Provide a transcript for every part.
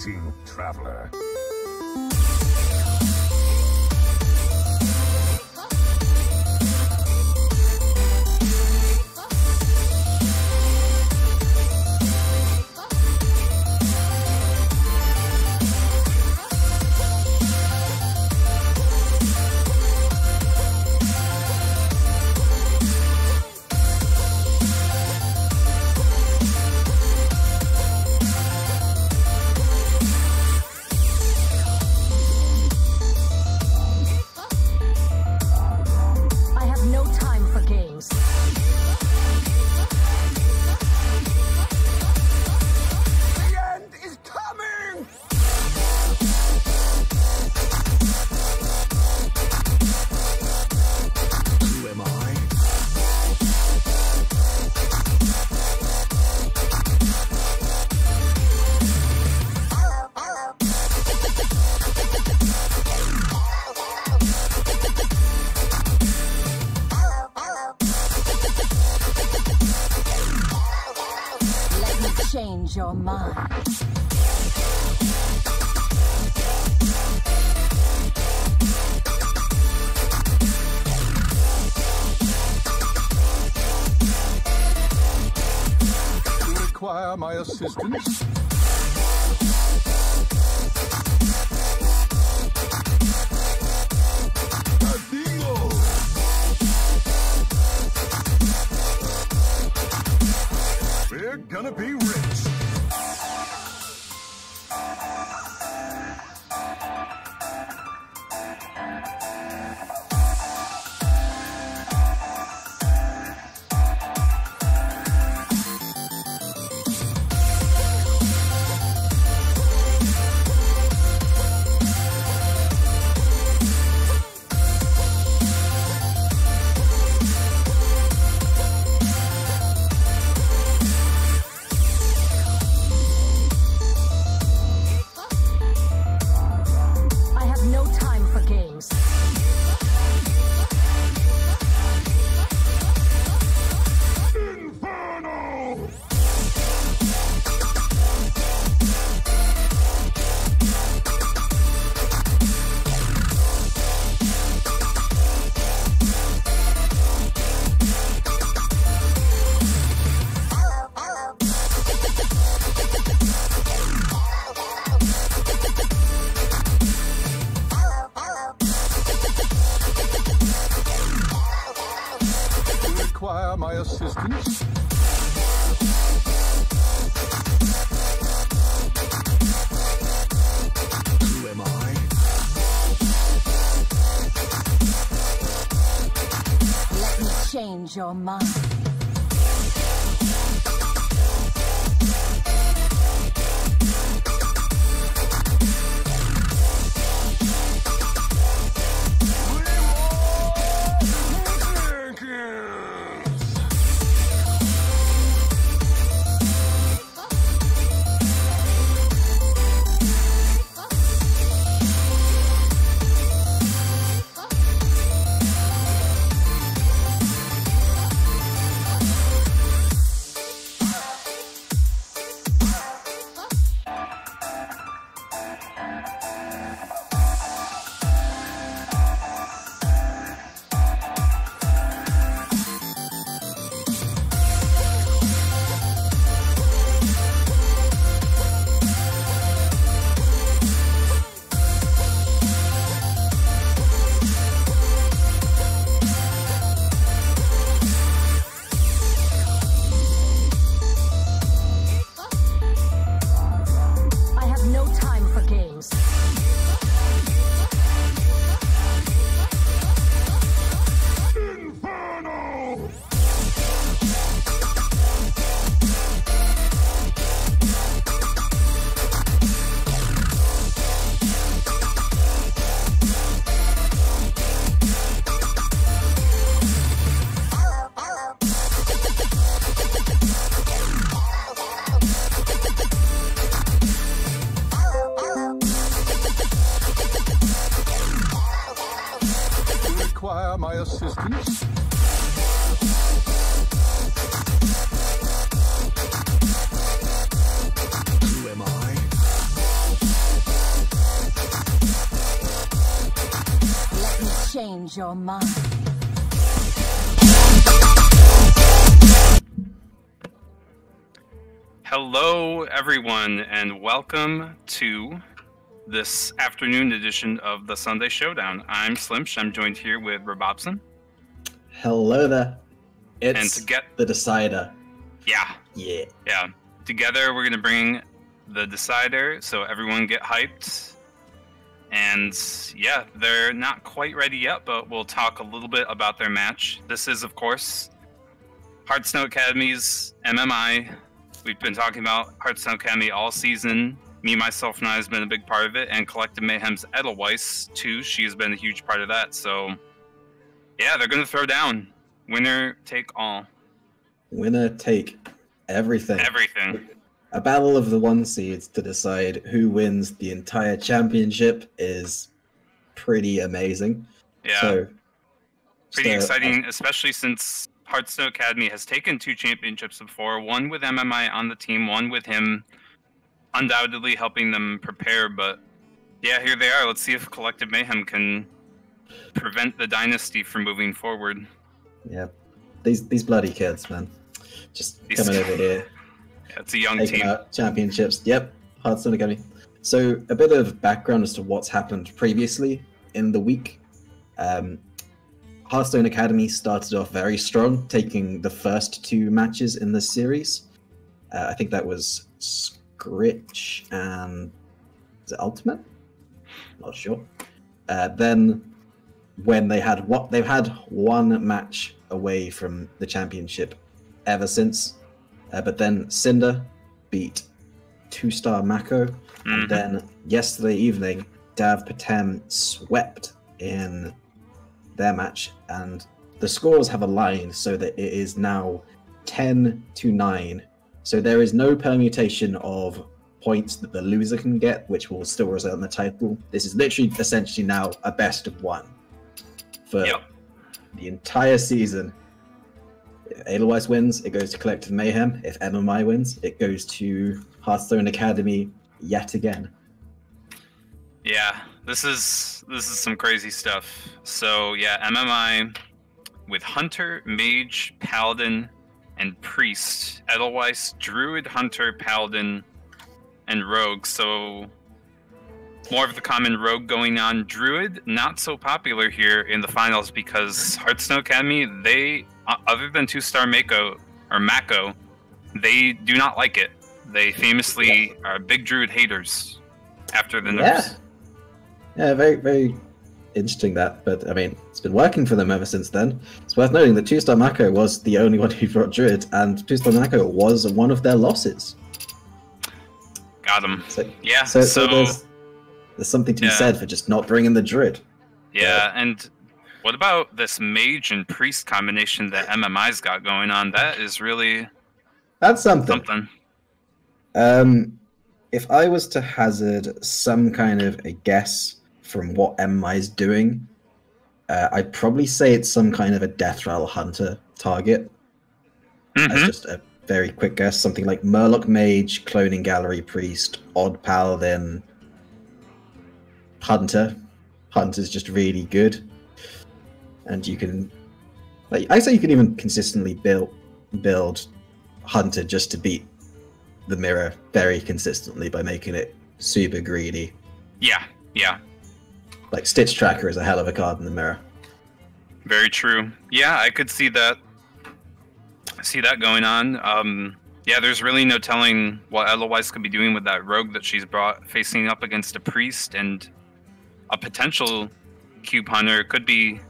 Greeting, traveler. Change your mind. You require my assistance? We're gonna be rich. Require my assistance? Who am I? Let me change your mind. Require my assistance? Who am I? your mind. Hello, everyone, and welcome to this afternoon edition of the Sunday Showdown. I'm Slimsh. I'm joined here with Robobson. Hello there. It's And to get the decider. Yeah. Together, we're going to bring the decider, so everyone get hyped. And yeah, they're not quite ready yet, but we'll talk a little bit about their match. This is, of course, Hearthstone Academy's MMI. We've been talking about Hearthstone Academy all season. Me, myself, and I has been a big part of it, and Collective Mayhem's Edelweiss, too. She has been a huge part of that, so yeah, they're going to throw down. Winner take all. Winner take everything. Everything. A battle of the one seeds to decide who wins the entire championship is pretty amazing. Yeah. So, Pretty exciting, especially since Hearthstone Academy has taken 2 championships before, one with MMI on the team, one with him undoubtedly helping them prepare, but yeah, here they are. Let's see if Collective Mayhem can prevent the dynasty from moving forward. Yeah, these bloody kids, man. Just coming over here. Yeah, it's a young taking team. out championships. Yep, Hearthstone Academy. So a bit of background as to what's happened previously in the week. Hearthstone Academy started off very strong, taking the first 2 matches in the series. I think that was Scritch and is it Ultimate? Not sure. Then when they've had one match away from the championship ever since, but then Cinder beat 2-star Mako, and then yesterday evening Dav Patem swept in their match, and the scores have aligned so that it is now 10-9. So there is no permutation of points that the loser can get, which will still result in the title. This is literally essentially now a best of 1 for the entire season. If Edelweiss wins, it goes to Collective Mayhem. If MMI wins, it goes to Hearthstone Academy yet again. Yeah, this is some crazy stuff. So yeah, MMI with Hunter, Mage, Paladin, and Priest. Edelweiss, Druid, Hunter, Paladin, and Rogue. So more of the common Rogue going on. Druid, not so popular here in the finals because Hearthstone Academy, they, other than 2-star Mako, they do not like it. They famously are big Druid haters after the nerfs. Yeah, very, very interesting that. But I mean, it's been working for them ever since then. It's worth noting that 2-star Mako was the only one who brought Druid, and 2-star Mako was one of their losses. Got him. So there's something to be said for just not bringing the Druid. Yeah, and what about this Mage and Priest combination that MMI's got going on? That is really... That's something. If I was to hazard some kind of a guess from what MMI is doing, I'd probably say it's some kind of a Death Rattle Hunter target. That's just a very quick guess. Something like Murloc Mage, Cloning Gallery Priest, Odd Paladin, Hunter. Hunter's just really good. And you can... I say you can even consistently build Hunter just to beat the mirror very consistently by making it super greedy. Yeah. Like Stitch Tracker is a hell of a card in the mirror. Very true. Yeah, I could see that. Going on. Yeah, there's really no telling what Edelweiss could be doing with that Rogue that she's brought, facing up against a Priest and a potential Cube Hunter. Could be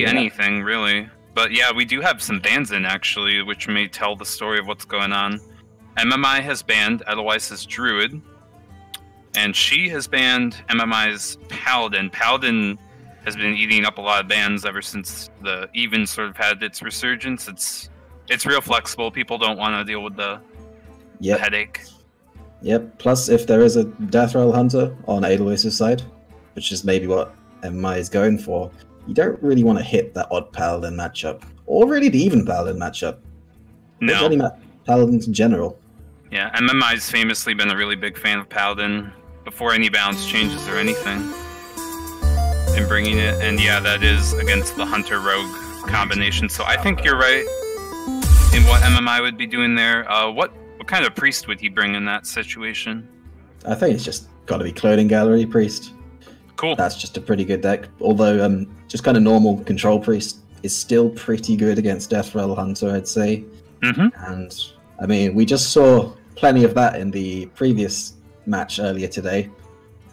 anything really. But yeah, we do have some bans in actually, which may tell the story of what's going on. MMI has banned Edelweiss's Druid, and she has banned MMI's Paladin. Paladin has been eating up a lot of bans ever since the Even sort of had its resurgence. It's real flexible. People don't want to deal with the headache. Yep. Plus, if there is a Death Rattle Hunter on Edelweiss's side, which is maybe what MMI is going for, you don't really want to hit that Odd Paladin matchup, or really the Even Paladin matchup. No. Any Paladins in general. Yeah, MMI's famously been a really big fan of Paladin before any balance changes or anything. in bringing it, and yeah, that is against the Hunter Rogue combination. So I think you're right in what MMI would be doing there. What kind of priest would he bring in that situation? I think it's just got to be Clothing Gallery Priest. Cool. That's just a pretty good deck. Although just kind of normal Control Priest is still pretty good against Death Rattle Hunter, I'd say. And I mean, we just saw plenty of that in the previous match earlier today.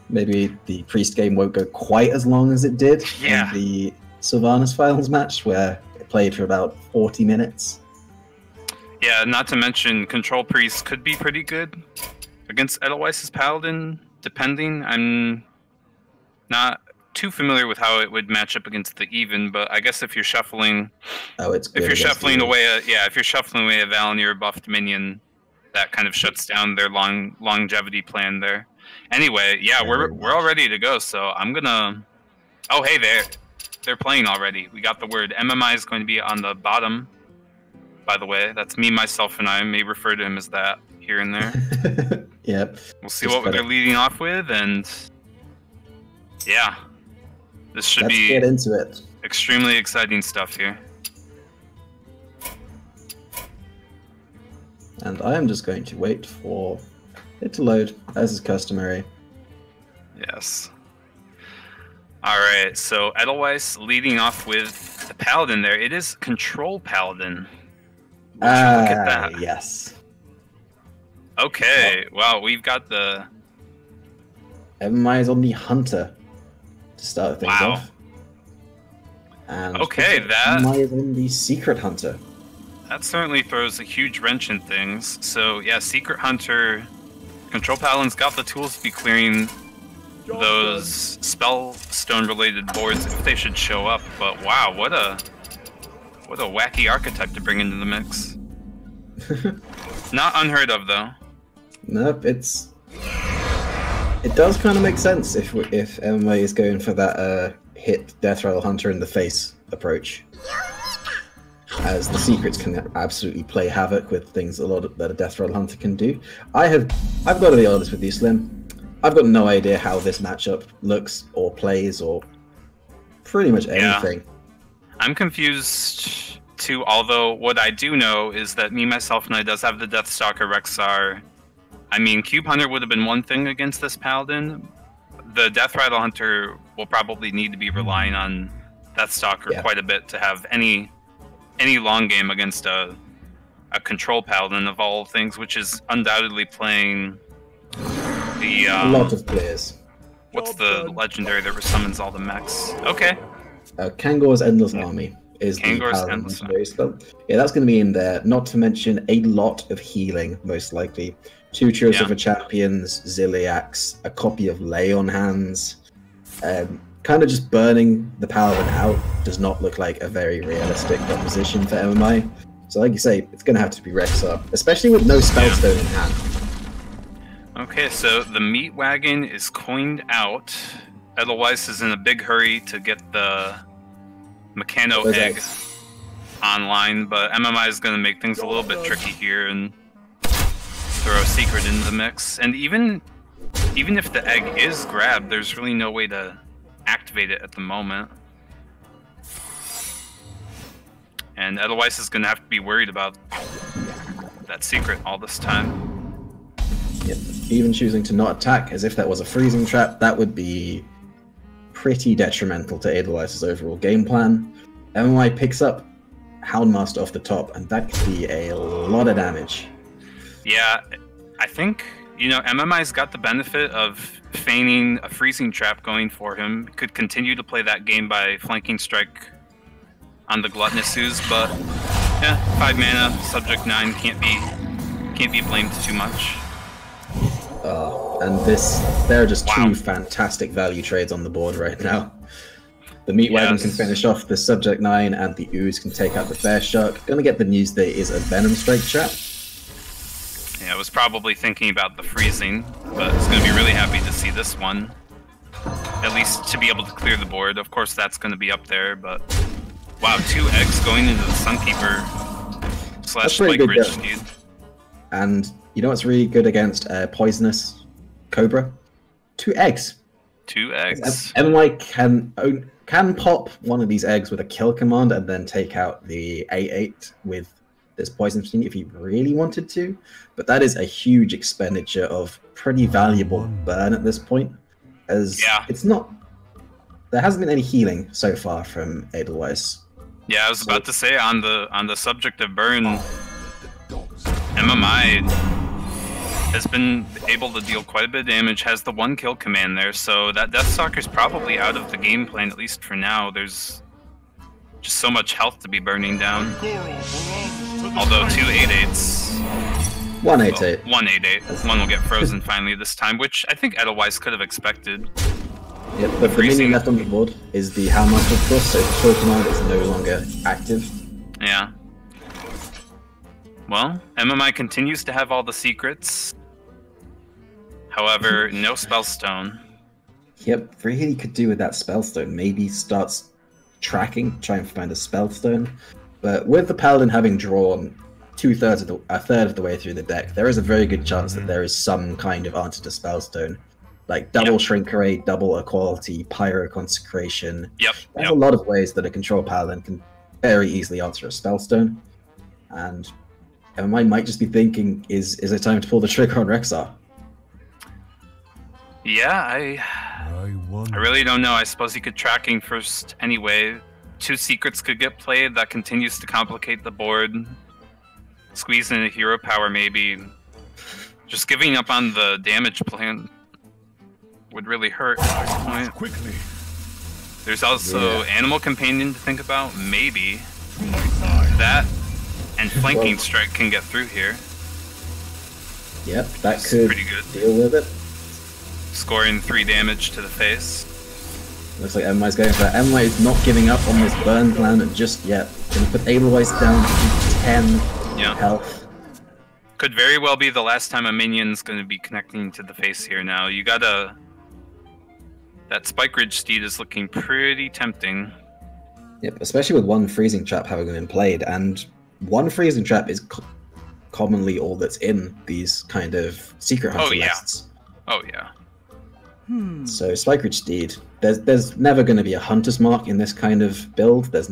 Maybe the Priest game won't go quite as long as it did in the Sylvanas Finals match, where it played for about 40 minutes. Yeah, not to mention Control Priest could be pretty good against Edelweiss's Paladin, depending. I'm not too familiar with how it would match up against the Even, but I guess if you're shuffling, if you're shuffling away a Valinor buffed minion, that kind of shuts down their longevity plan there. Anyway, yeah, we're all ready to go. So I'm gonna. Oh, hey, they're playing already. We got the word. MMI is going to be on the bottom. By the way, that's me, myself, and I may refer to him as that here and there. Yep. We'll see what they're leading off with, and yeah, this should be get into it. Extremely exciting stuff here. And I am just going to wait for it to load, as is customary. Yes. Alright, so Edelweiss leading off with the Paladin there. It is Control Paladin. Look at that. Yes. Okay, wow, we've got the... MMI is on the Hunter to start things off. And okay, MMI is on the Secret Hunter. That certainly throws a huge wrench in things. So yeah, Secret Hunter, Control Paladin's got the tools to be clearing those Spellstone related boards if they should show up. But wow, what a wacky archetype to bring into the mix. Not unheard of though. Nope, it does kind of make sense if MMA is going for that hit Death Rattle Hunter in the face approach. As the secrets can absolutely play havoc with things that a Death Rattle Hunter can do. I've got to be honest with you, Slim. I've got no idea how this matchup looks or plays or pretty much anything. Yeah. I'm confused too, although what I do know is that me, myself, and I does have the Deathstalker Rexar. I mean, Cube Hunter would have been one thing against this Paladin. The Death Rattle Hunter will probably need to be relying on Deathstalker quite a bit to have any long game against a Control Paladin of all things, which is undoubtedly playing the... a lot of players. What's the legendary that summons all the mechs? Okay. Kangor's Endless Army is Kangor's the Endless Paladin spell. Yeah, that's going to be in there. Not to mention a lot of healing, most likely. 2 Trios of Champions, Ziliax, a copy of Lay on Hands. Kind of just burning the Paladin out does not look like a very realistic proposition for MMI. So like you say, it's going to have to be Rexar, especially with no Spellstone in hand. Okay, so the meat wagon is coined out. Edelweiss is in a big hurry to get the Mechano egg online, but MMI is going to make things a little bit tricky here and throw a secret into the mix. And even if the egg is grabbed, there's really no way to activate it at the moment. And Edelweiss is going to have to be worried about that secret all this time. Yep. Even choosing to not attack as if that was a freezing trap, that would be pretty detrimental to Edelweiss's overall game plan. MMI picks up Houndmaster off the top, and that could be a lot of damage. Yeah, I think, MMI's got the benefit of feigning a freezing trap going for him. Could continue to play that game by flanking strike on the Gluttonous Ooze, but yeah, 5 mana, subject 9 can't be blamed too much. And there are just 2 fantastic value trades on the board right now. The Meat Wagon can finish off the Subject 9, and the Ooze can take out the Bear Shark. Gonna get the news there is a Venom Strike trap. Yeah, I was probably thinking about the freezing, but it's gonna be really happy to see this one. At least to be able to clear the board. Of course, that's gonna be up there, but wow, 2 eggs going into the Sunkeeper / Spike Bridge feud. And you know what's really good against Poisonous Cobra? 2 eggs. 2 eggs. MMI can pop one of these eggs with a kill command and then take out the A8 with this poison machine if he really wanted to, but that is a huge expenditure of pretty valuable burn at this point, as it's not. There hasn't been any healing so far from Edelweiss. Yeah, I was about to say on the subject of burn, MMI has been able to deal quite a bit of damage, has the 1 kill command there, so that Deathstalker's probably out of the game plan, at least for now. There's just so much health to be burning down. Although 2 8/8s. 1 8/8. 1 8/8. One will get frozen finally this time, which I think Edelweiss could have expected. Yep, but the minion left on the board is the Houndmaster, of course, so the kill command is no longer active. Yeah. Well, MMI continues to have all the secrets. However, no Spellstone. Yep, really could do with that Spellstone. Maybe starts tracking, try and find a Spellstone. But with the Paladin having drawn a third of the way through the deck, there is a very good chance that there is some kind of answer to Spellstone. Like double Shrink Array, double Equality, Pyro Consecration. There's a lot of ways that a Control Paladin can very easily answer a Spellstone. And MMI might just be thinking, is it time to pull the trigger on Rexar? Yeah, I really don't know. I suppose he could tracking first anyway. 2 secrets could get played. That continues to complicate the board. Squeeze in a hero power maybe. Just giving up on the damage plan would really hurt at this point. Quickly. There's also Animal Companion to think about, maybe. That and Flanking Strike can get through here. Yep, that could pretty good. Deal with it. Scoring 3 damage to the face. Looks like MMI's going for that. MMI is not giving up on this burn plan just yet. Gonna put Edelweiss down to 10 health. Could very well be the last time a minion's going to be connecting to the face here now. You gotta... That Spike Ridge Steed is looking pretty tempting. Yep, especially with 1 Freezing Trap having been played, and 1 Freezing Trap is commonly all that's in these kind of Secret Hunter lists. Oh yeah. So Spike Ridge Steed, there's never going to be a Hunter's Mark in this kind of build. There's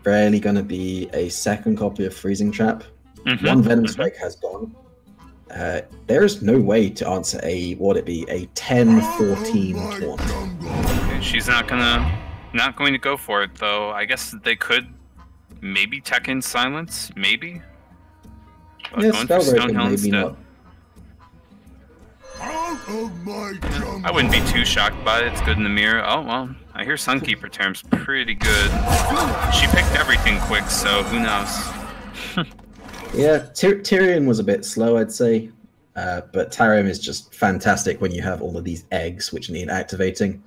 rarely going to be a second copy of Freezing Trap. 1 Venom Spike has gone. There is no way to answer a 10-14 taunt. Okay, she's not going to go for it though. I guess they could maybe tech in Silence, maybe. But Yeah, going for Stonehill maybe instead. not. I wouldn't be too shocked by it. It's good in the mirror. Oh well, I hear Sunkeeper terms pretty good. She picked everything quick, so who knows? Yeah, Tyrion was a bit slow, I'd say. But Tyrion is just fantastic when you have all of these eggs which need activating.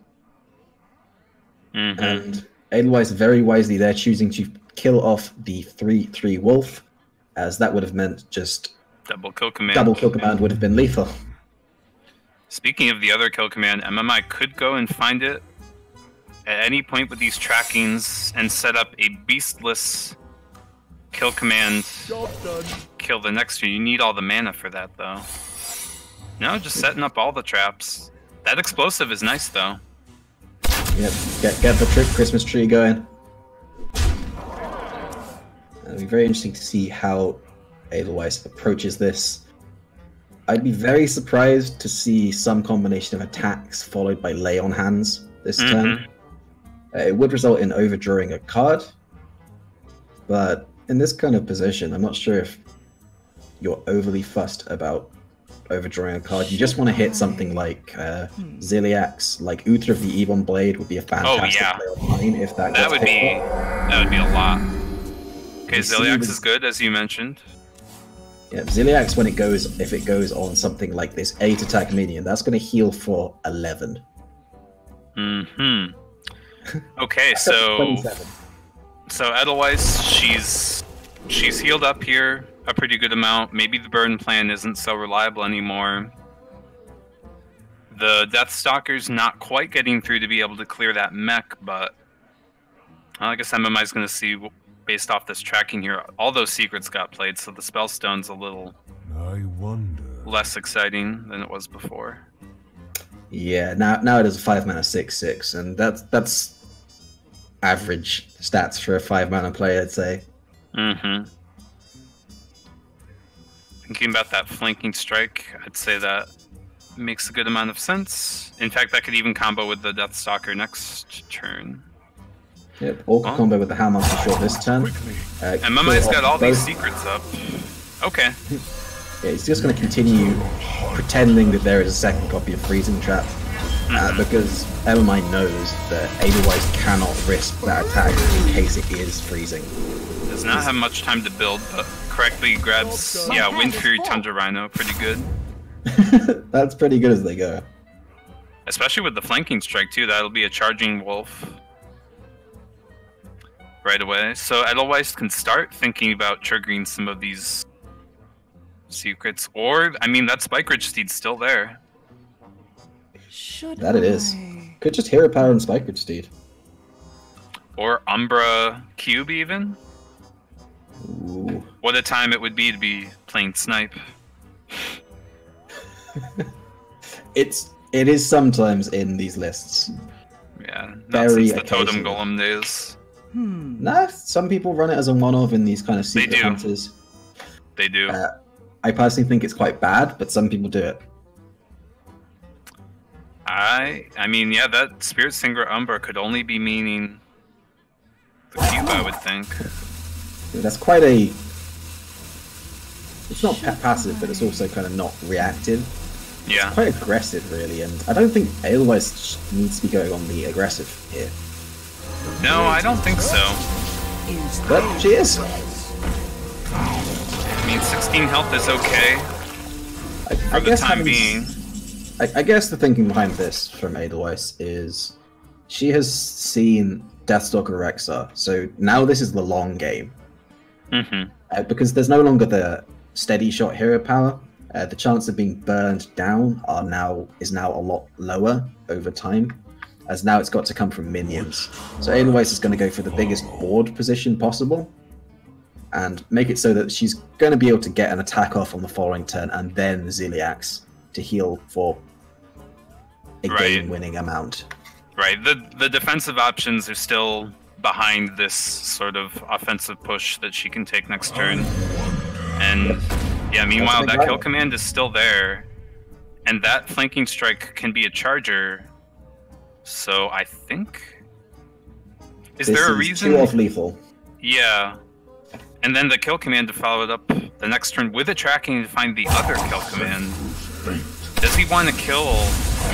And Edelweiss very wisely there, choosing to kill off the 3/3 wolf, as that would have meant just double kill command. Double kill command would have been lethal. Speaking of the other kill command, MMI could go and find it at any point with these trackings and set up a beastless kill command. Kill the next one. You need all the mana for that, though. No, just setting up all the traps. That explosive is nice, though. Yep, get the Christmas tree going. It'll be very interesting to see how Edelweiss approaches this. I'd be very surprised to see some combination of attacks followed by lay on hands this turn. It would result in overdrawing a card, but in this kind of position, I'm not sure if you're overly fussed about overdrawing a card. You just want to hit something like Ziliax, like Uther of the Ebon Blade would be a fantastic play on mine if that would be a lot. Okay, Ziliax is good, as you mentioned. Yeah, Ziliax, if it goes on something like this 8 attack minion, that's going to heal for 11. Okay, so Edelweiss, she's healed up here a pretty good amount. Maybe the burn plan isn't so reliable anymore. The Deathstalker's not quite getting through to be able to clear that mech, but I guess MMI's going to see, based off this tracking here, all those secrets got played, so the Spellstone's a little less exciting than it was before. Yeah, now it is a 5-mana 6/6, and that's average stats for a 5-mana player, I'd say. Mm-hmm. Thinking about that flanking strike, I'd say that makes a good amount of sense. In fact, that could even combo with the Deathstalker next turn. Yep, Orca combo with the Houndmaster Short this turn. MMI's got all these secrets up. Okay. Yeah, he's just going to continue pretending that there is a second copy of Freezing Trap, because MMI knows that Edelweiss cannot risk that attack in case it is freezing. Does not have much time to build, but correctly grabs, yeah, Wind Fury Tundra Rhino, pretty good. That's pretty good as they go. Especially with the flanking strike too, that'll be a charging wolf right away. So Edelweiss can start thinking about triggering some of these secrets, or I mean that Spike Ridge Steed's still there. That it is. Could just Hero Power and Spike Ridge Steed. Or Umbra Cube even. Ooh. What a time it would be to be playing Snipe. It is sometimes in these lists. Yeah, not Very since the Totem occasionally. Golem days. Nah, some people run it as a one-off in these kind of secret do. hunters. They do. I personally think it's quite bad, but some people do it. I mean, yeah, that Spirit Singer Umbra could only be meaning the cube, I would think. That's quite a... It's not passive, but it's also kind of not reactive. Yeah. Quite aggressive, really, and I don't think Edelweiss needs to be going on the aggressive here. No, I don't think so. But she is. I mean, 16 health is okay for the time being. I guess the thinking behind this from Edelweiss is she has seen Deathstalker Rexar, so now this is the long game. Mm-hmm. Because there's no longer the steady shot hero power. The chance of being burned down is now a lot lower over time, as now it's got to come from minions. So Edelweiss is going to go for the biggest board position possible, and make it so that she's going to be able to get an attack off on the following turn, and then Ziliax to heal for a game-winning amount. Right. The defensive options are still behind this sort of offensive push that she can take next turn. And yeah, meanwhile that kill command is still there, and that flanking strike can be a charger. So I think is there a reason? 2 off lethal. Yeah. And then the kill command to follow it up the next turn with a tracking to find the other kill command. Does he want to kill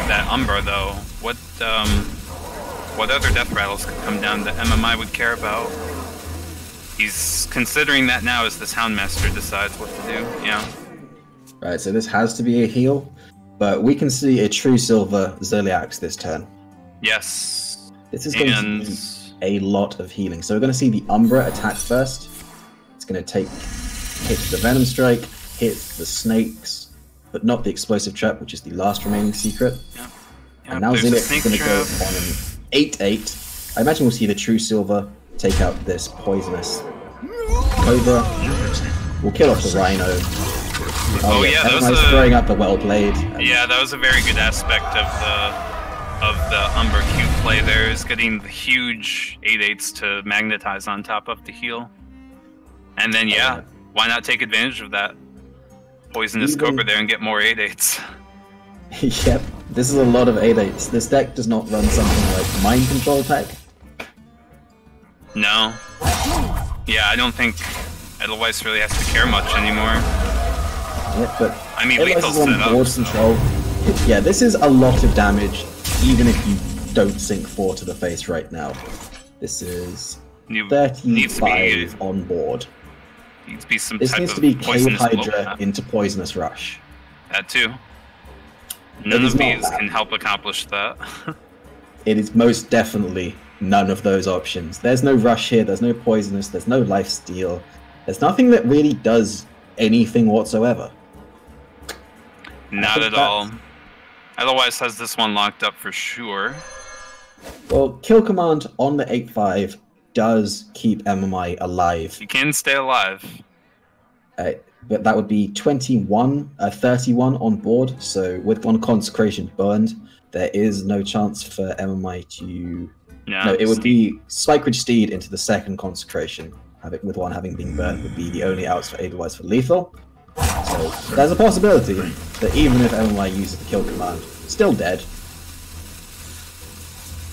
that Umbra though? What other death rattles could come down that MMI would care about? He's considering that now as this Houndmaster decides what to do. Yeah. Right, so this has to be a heal, but we can see a true silver Ziliax this turn. Yes. This is going to be a lot of healing. So we're going to see the Umbra attack first. It's going to hit the Venom Strike, hit the snakes, but not the Explosive Trap, which is the last remaining secret. Yeah. And now Ziliax is going to go on an 8/8. I imagine we'll see the true silver take out this poisonous Cobra. We'll kill off the Rhino. Oh yeah, that was throwing out the well played. Yeah, that was a very good aspect of the Umbra Q play there, is getting the huge 8/8s to magnetize on top of the heal. And then yeah, why not take advantage of that poisonous Cobra there and get more 8/8s? Yep, this is a lot of 8/8s. This deck does not run something like Mind Control tech. No. Yeah, I don't think Edelweiss really has to care much anymore. Yeah, but I mean, Edelweiss lethal's is on set up. board control. Yeah, this is a lot of damage, even if you don't sink 4 to the face right now. This is 35 on board. Needs to be some This type needs of to be Cave poisonous Hydra blow. into Poisonous Rush. That too. None is of not these that. can help accomplish that. It is most definitely none of those options. There's no Rush here, there's no Poisonous, there's no Lifesteal. There's nothing that really does anything whatsoever. Not at all. Edelweiss has this one locked up for sure. Well, Kill Command on the 8/5 does keep MMI alive. You can stay alive. but that would be 31 on board. So with one consecration burned, there is no chance for MMI to. Yeah, No, it would be Spikeridge Steed into the second consecration. With one having been burned, would be the only outs for Edelweiss for lethal. So there's a possibility that even if MMI uses the kill command, still dead.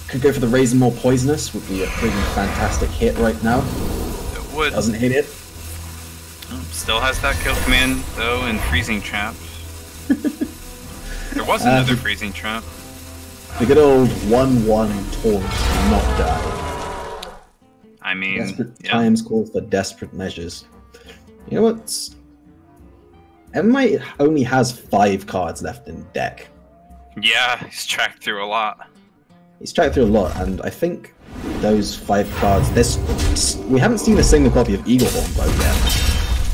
Could go for the Razor More Poisonous, would be a pretty fantastic hit right now. It would. Doesn't hit it. Still has that kill command though, and freezing trap. There was another freezing trap. The good old 1-1 taunt, not die. I mean, Desperate times call for desperate measures. You know what? MMI only has 5 cards left in deck. Yeah, he's tracked through a lot. He's tracked through a lot, and I think those 5 cards. We haven't seen a single copy of Eaglehorn Bow yet.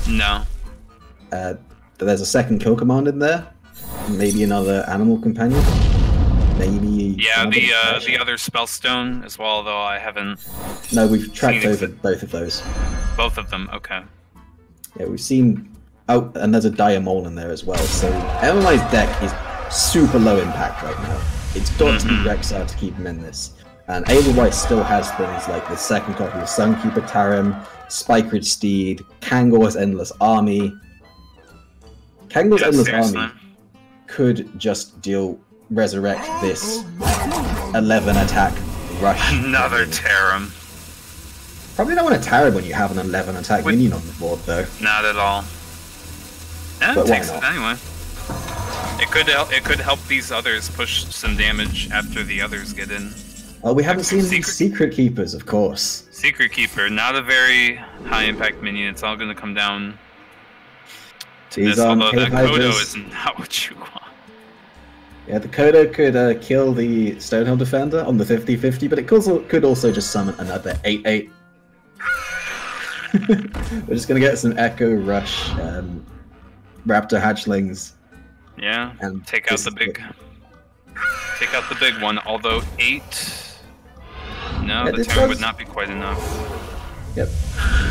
No. There's a second kill command in there. Maybe another animal companion. Maybe. Yeah, the other Spellstone as well, though I haven't. No, we've tracked over both of those. Both of them, okay. Yeah, we've seen. Oh, and there's a Diamol in there as well. So MMI's deck is super low impact right now. It's got to be Rexar to keep him in this. And Edelweiss still has things like the second copy of Sunkeeper Tarim, Spikeridge Steed, Kangor's Endless Army. Kangor's Endless Army could just resurrect this 11 attack rush. Another Tarim. Probably don't want to Tarim when you have an 11 attack minion on the board, though. Not at all. Yeah, But it takes why it not? anyway. It could help these others push some damage after the others get in. Well, we haven't seen the Secret Keepers, of course. Secret Keeper, not a very high impact minion. It's all going to come down to These this. Although Cave that Kodo Hydras. is not what you want. Yeah, the Kodo could kill the Stonehill Defender on the 50-50, but it could also just summon another 8-8. We're just going to get some Echo Rush, Raptor Hatchlings. Yeah, And take out this the is big one. Although 8, no, Yeah, the this turn would does- not be quite enough. Yep.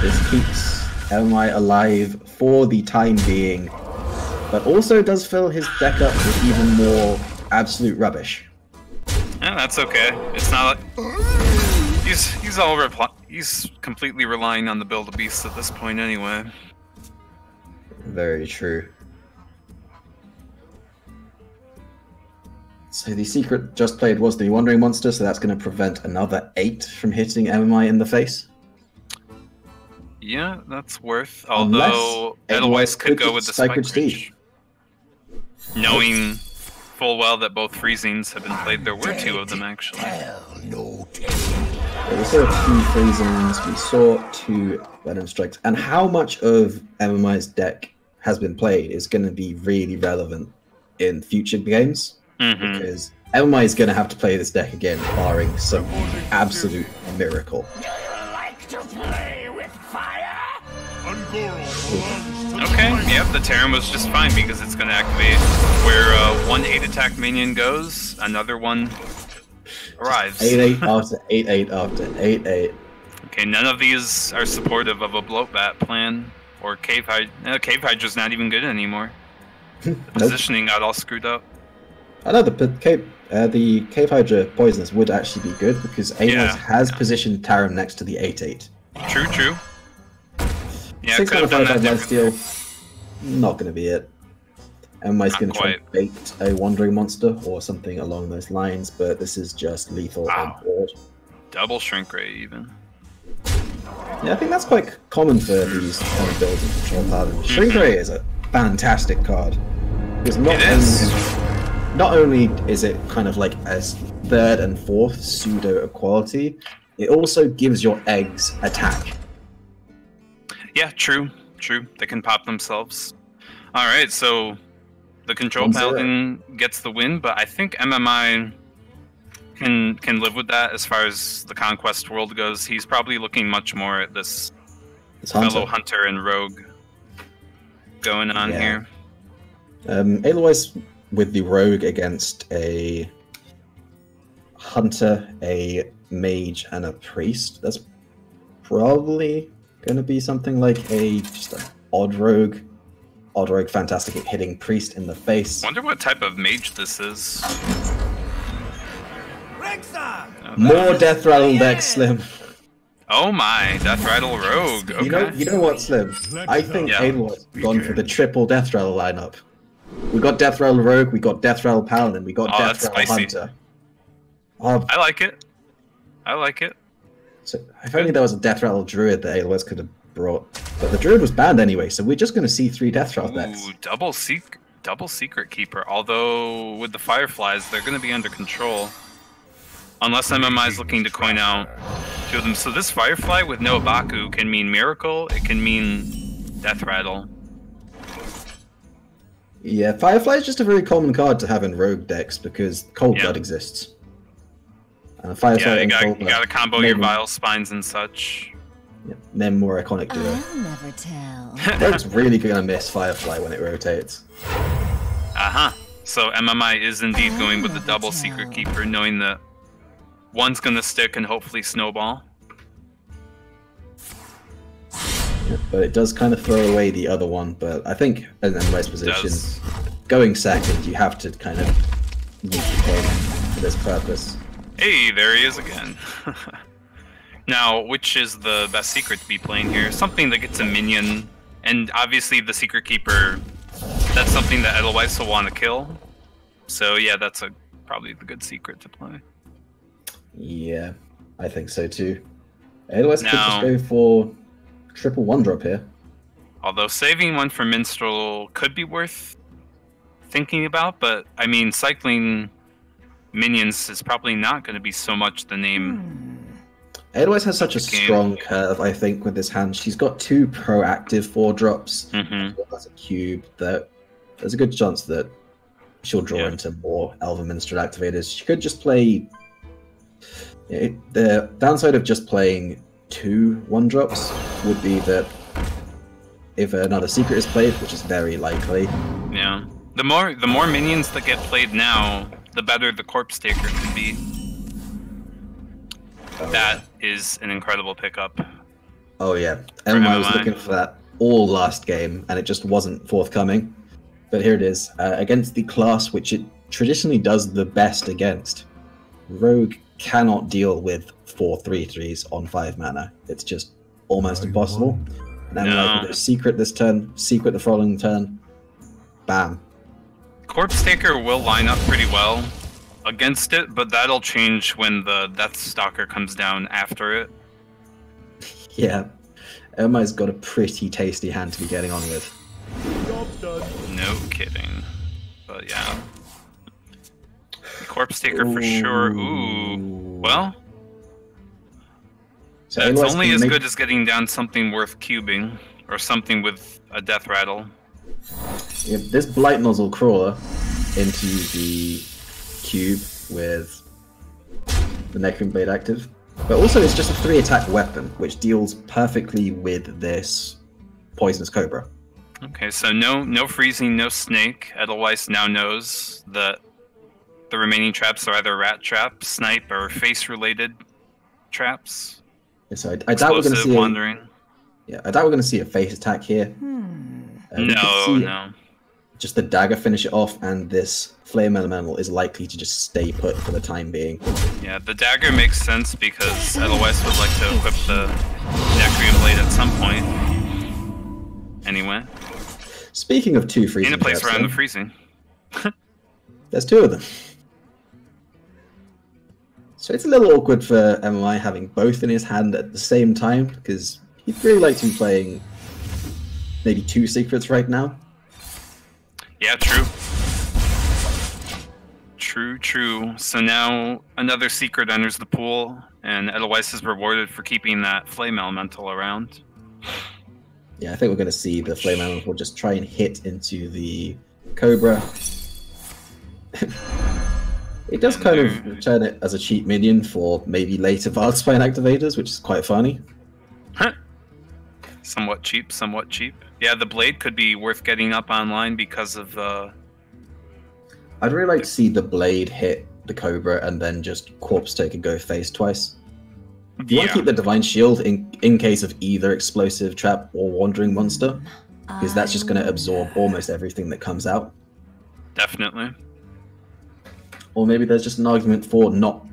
This keeps MI alive for the time being, but also does fill his deck up with even more absolute rubbish. Yeah, that's okay. It's not like he's completely relying on the build of beasts at this point anyway. Very true. So the secret just played was the Wandering Monster, so that's going to prevent another 8 from hitting MMI in the face. Yeah, that's worth. Unless Although Edelweiss Edelweiss could go could with the Spikeridge Spikeridge. Steed. Knowing full well that both freezings have been played, there were 2 of them actually. Yeah, we saw 2 Freezings, we saw 2 Venom Strikes, and how much of MMI's deck has been played is going to be really relevant in future games. Because MMI is going to have to play this deck again, barring some absolute miracle. Okay, yep, the Terran was just fine because it's going to activate where one 8 attack minion goes, another one arrives. 8-8 after 8-8 after 8-8. Okay, none of these are supportive of a bloatbat plan or Cave Hydra. Cave Hydra's not even good anymore. The positioning got all screwed up. I know the Cave Hydra Poisonous would actually be good because Edelweiss has positioned Tarim next to the 8-8. True. Yeah, could have 6.55 done that lifesteal, differently. not going to be it. MMI's Not going to try and quite. bait a Wandering Monster or something along those lines, but this is just lethal Wow. on board. Double shrink rate even. Yeah, I think that's quite common for these kind of builds in Control Paladin. Shrink Ray is a fantastic card. Because not only is it kind of like a 3rd and 4th pseudo equality, it also gives your eggs attack. Yeah, true. They can pop themselves. Alright, so the Control 1-0. Paladin gets the win, but I think MMI can live with that as far as the Conquest world goes. He's probably looking much more at this It's fellow Hunter and Rogue going on here. Edelweiss with the Rogue against a Hunter, a Mage, and a Priest. That's probably going to be something like just an odd Rogue. Odd Rogue, fantastic at hitting Priest in the face. Wonder what type of mage this is. More Death Rattle deck, Slim. Oh my, Death Rattle Rogue. Okay. You know what, Slim? I think Yeah. Adelweiss has gone for the triple Death Rattle lineup. We got Death Rattle Rogue, we got Death Rattle Paladin, we got Death that's Rattle spicy. Hunter. I like it. I like it. So if only there was a Death Rattle Druid that Adelweiss could have brought. But the Druid was banned anyway, so we're just going to see 3 Death Rattle decks. Ooh, double secret keeper. Although with the Fireflies, they're going to be under control. Unless MMI is looking to coin out 2 of them. So this Firefly with no Abaku can mean Miracle, it can mean Death Rattle. Yeah, Firefly is just a very common card to have in Rogue decks because Cold Blood exists. And Firefly Yeah, and you Cold Blood gotta combo your name- Vile Spines and such. Yeah, name more iconic duo. I'll never tell. Rogue's really gonna miss Firefly when it rotates. Uh-huh. So MMI is indeed going with the double secret keeper, knowing that one's gonna stick and hopefully snowball. Yeah, but it does kind of throw away the other one. But I think in the vice position, Does. going second, you have to kind of use the code for this purpose. Hey, there he is again. Now, which is the best secret to be playing here? Something that gets a minion, and obviously the secret keeper, that's something that Edelweiss will want to kill. So yeah, that's probably the good secret to play. Yeah, I think so too. Otherwise, could Now- just go for triple 1-drop here. Although saving one for Minstrel could be worth thinking about, but I mean, cycling minions is probably not going to be so much the name. Otherwise has such a Game. strong curve, I think, with this hand. She's got 2 proactive 4-drops, Mhm. as well as a cube, that there's a good chance that she'll draw Yeah. into more Elven Minstrel activators. She could just play... The downside of just playing 2 1-drops would be that if another secret is played, which is very likely, Yeah. The more minions that get played now, the better the Corpse Taker can be. That is an incredible pickup. oh yeah, MMI was MMI. looking for that all last game, and it just wasn't forthcoming. But here it is, against the class which it traditionally does the best against. Rogue cannot deal with 4 3/3s on 5 mana. It's just almost impossible. And then No. like with a secret this turn, secret the following turn, bam. Corpse Taker will line up pretty well against it, but that'll change when the Death Stalker comes down after it. Yeah, MMI's got a pretty tasty hand to be getting on with. No kidding. But yeah. Corpse Taker for sure. Ooh. Well, So that's Aloy's only can as make- good as getting down something worth cubing, or something with a Death Rattle. Yeah, this Blight Nozzle Crawler into the cube with the Necron Blade active. But also it's just a 3-attack weapon, which deals perfectly with this Poisonous Cobra. Okay, so no freezing, no snake. Edelweiss now knows that the remaining traps are either rat trap, snipe, or face-related traps. So I doubt we're going to Explosive, see wandering. I doubt we're going to see a face attack here. We could see No. just the dagger finish it off, and this Flame Elemental is likely to just stay put for the time being. Yeah, the dagger makes sense because Edelweiss would like to equip the Necrium Blade at some point. Anyway, Speaking of 2 freezing in a place traps, around the though, freezing. there's 2 of them. So it's a little awkward for MMI having both in his hand at the same time, because he'd really like to be playing maybe 2 secrets right now. Yeah, true. True. So now another secret enters the pool, and Edelweiss is rewarded for keeping that Flame Elemental around. Yeah, I think we're going to see the Flame Elemental just try and hit into the Cobra. It does And kind there- of turn it as a cheap minion for maybe later Vard Spine activators, which is quite funny. Somewhat cheap. Yeah, the blade could be worth getting up online because of I'd really like to see the blade hit the Cobra and then just Corpse Take and go face twice. You want to keep the Divine Shield in case of either Explosive Trap or Wandering Monster. because that's just going to absorb almost everything that comes out. Definitely. Or maybe there's just an argument for not.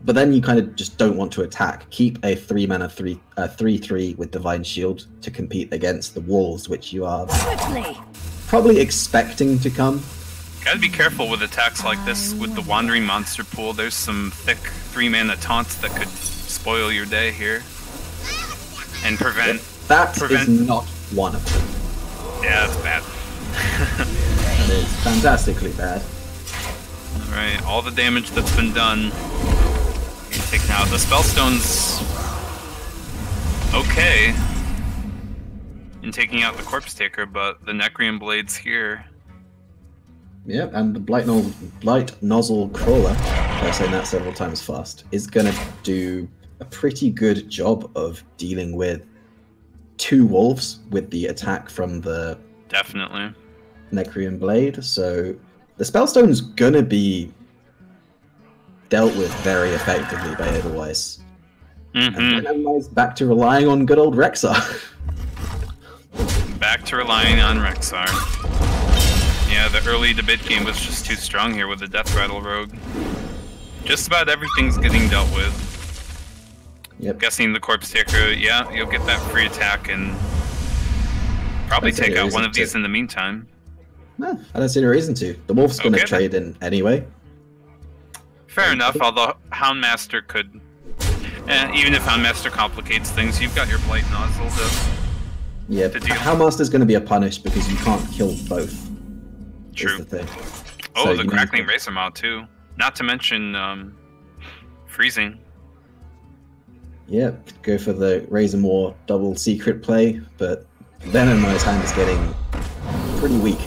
But then you kind of just don't want to attack. Keep a 3-mana 3/3 with Divine Shield to compete against the wolves, which you are probably expecting to come. Gotta be careful with attacks like this with the Wandering Monster pool. There's some thick 3-mana taunts that could spoil your day here. And prevent... That is not one of them. Yeah, that's bad. That is fantastically bad. Alright, all the damage that's been done. You take now. The Spellstone's okay in taking out the Corpse Taker, but the Necrium Blade's here. Yep, and the Blight Nozzle Crawler, I've saying that several times fast, is gonna do a pretty good job of dealing with 2 wolves with the attack from the Definitely Necrium Blade, so the Spellstone's gonna be dealt with very effectively by Edelweiss. And then Edelweiss back to relying on good old Rexar. Back to relying on Rexar. Yeah, the early debate game was just too strong here with the Death Rattle Rogue. Just about everything's getting dealt with. Yep. Guessing the Corpse Taker, yeah, you'll get that free attack and probably take out one of these in the meantime. No, I don't see any reason to. The Wolf's going to trade in anyway. Fair enough, although Houndmaster could... even if Houndmaster complicates things, you've got your Blight Nozzle to Yeah, Houndmaster's going to be a punish because you can't kill both. True. Is the thing. Oh, So the you Crackling need Razor Maw too. Not to mention freezing. Yeah, go for the Razor Maw double secret play, but Venomized hand is getting pretty weak.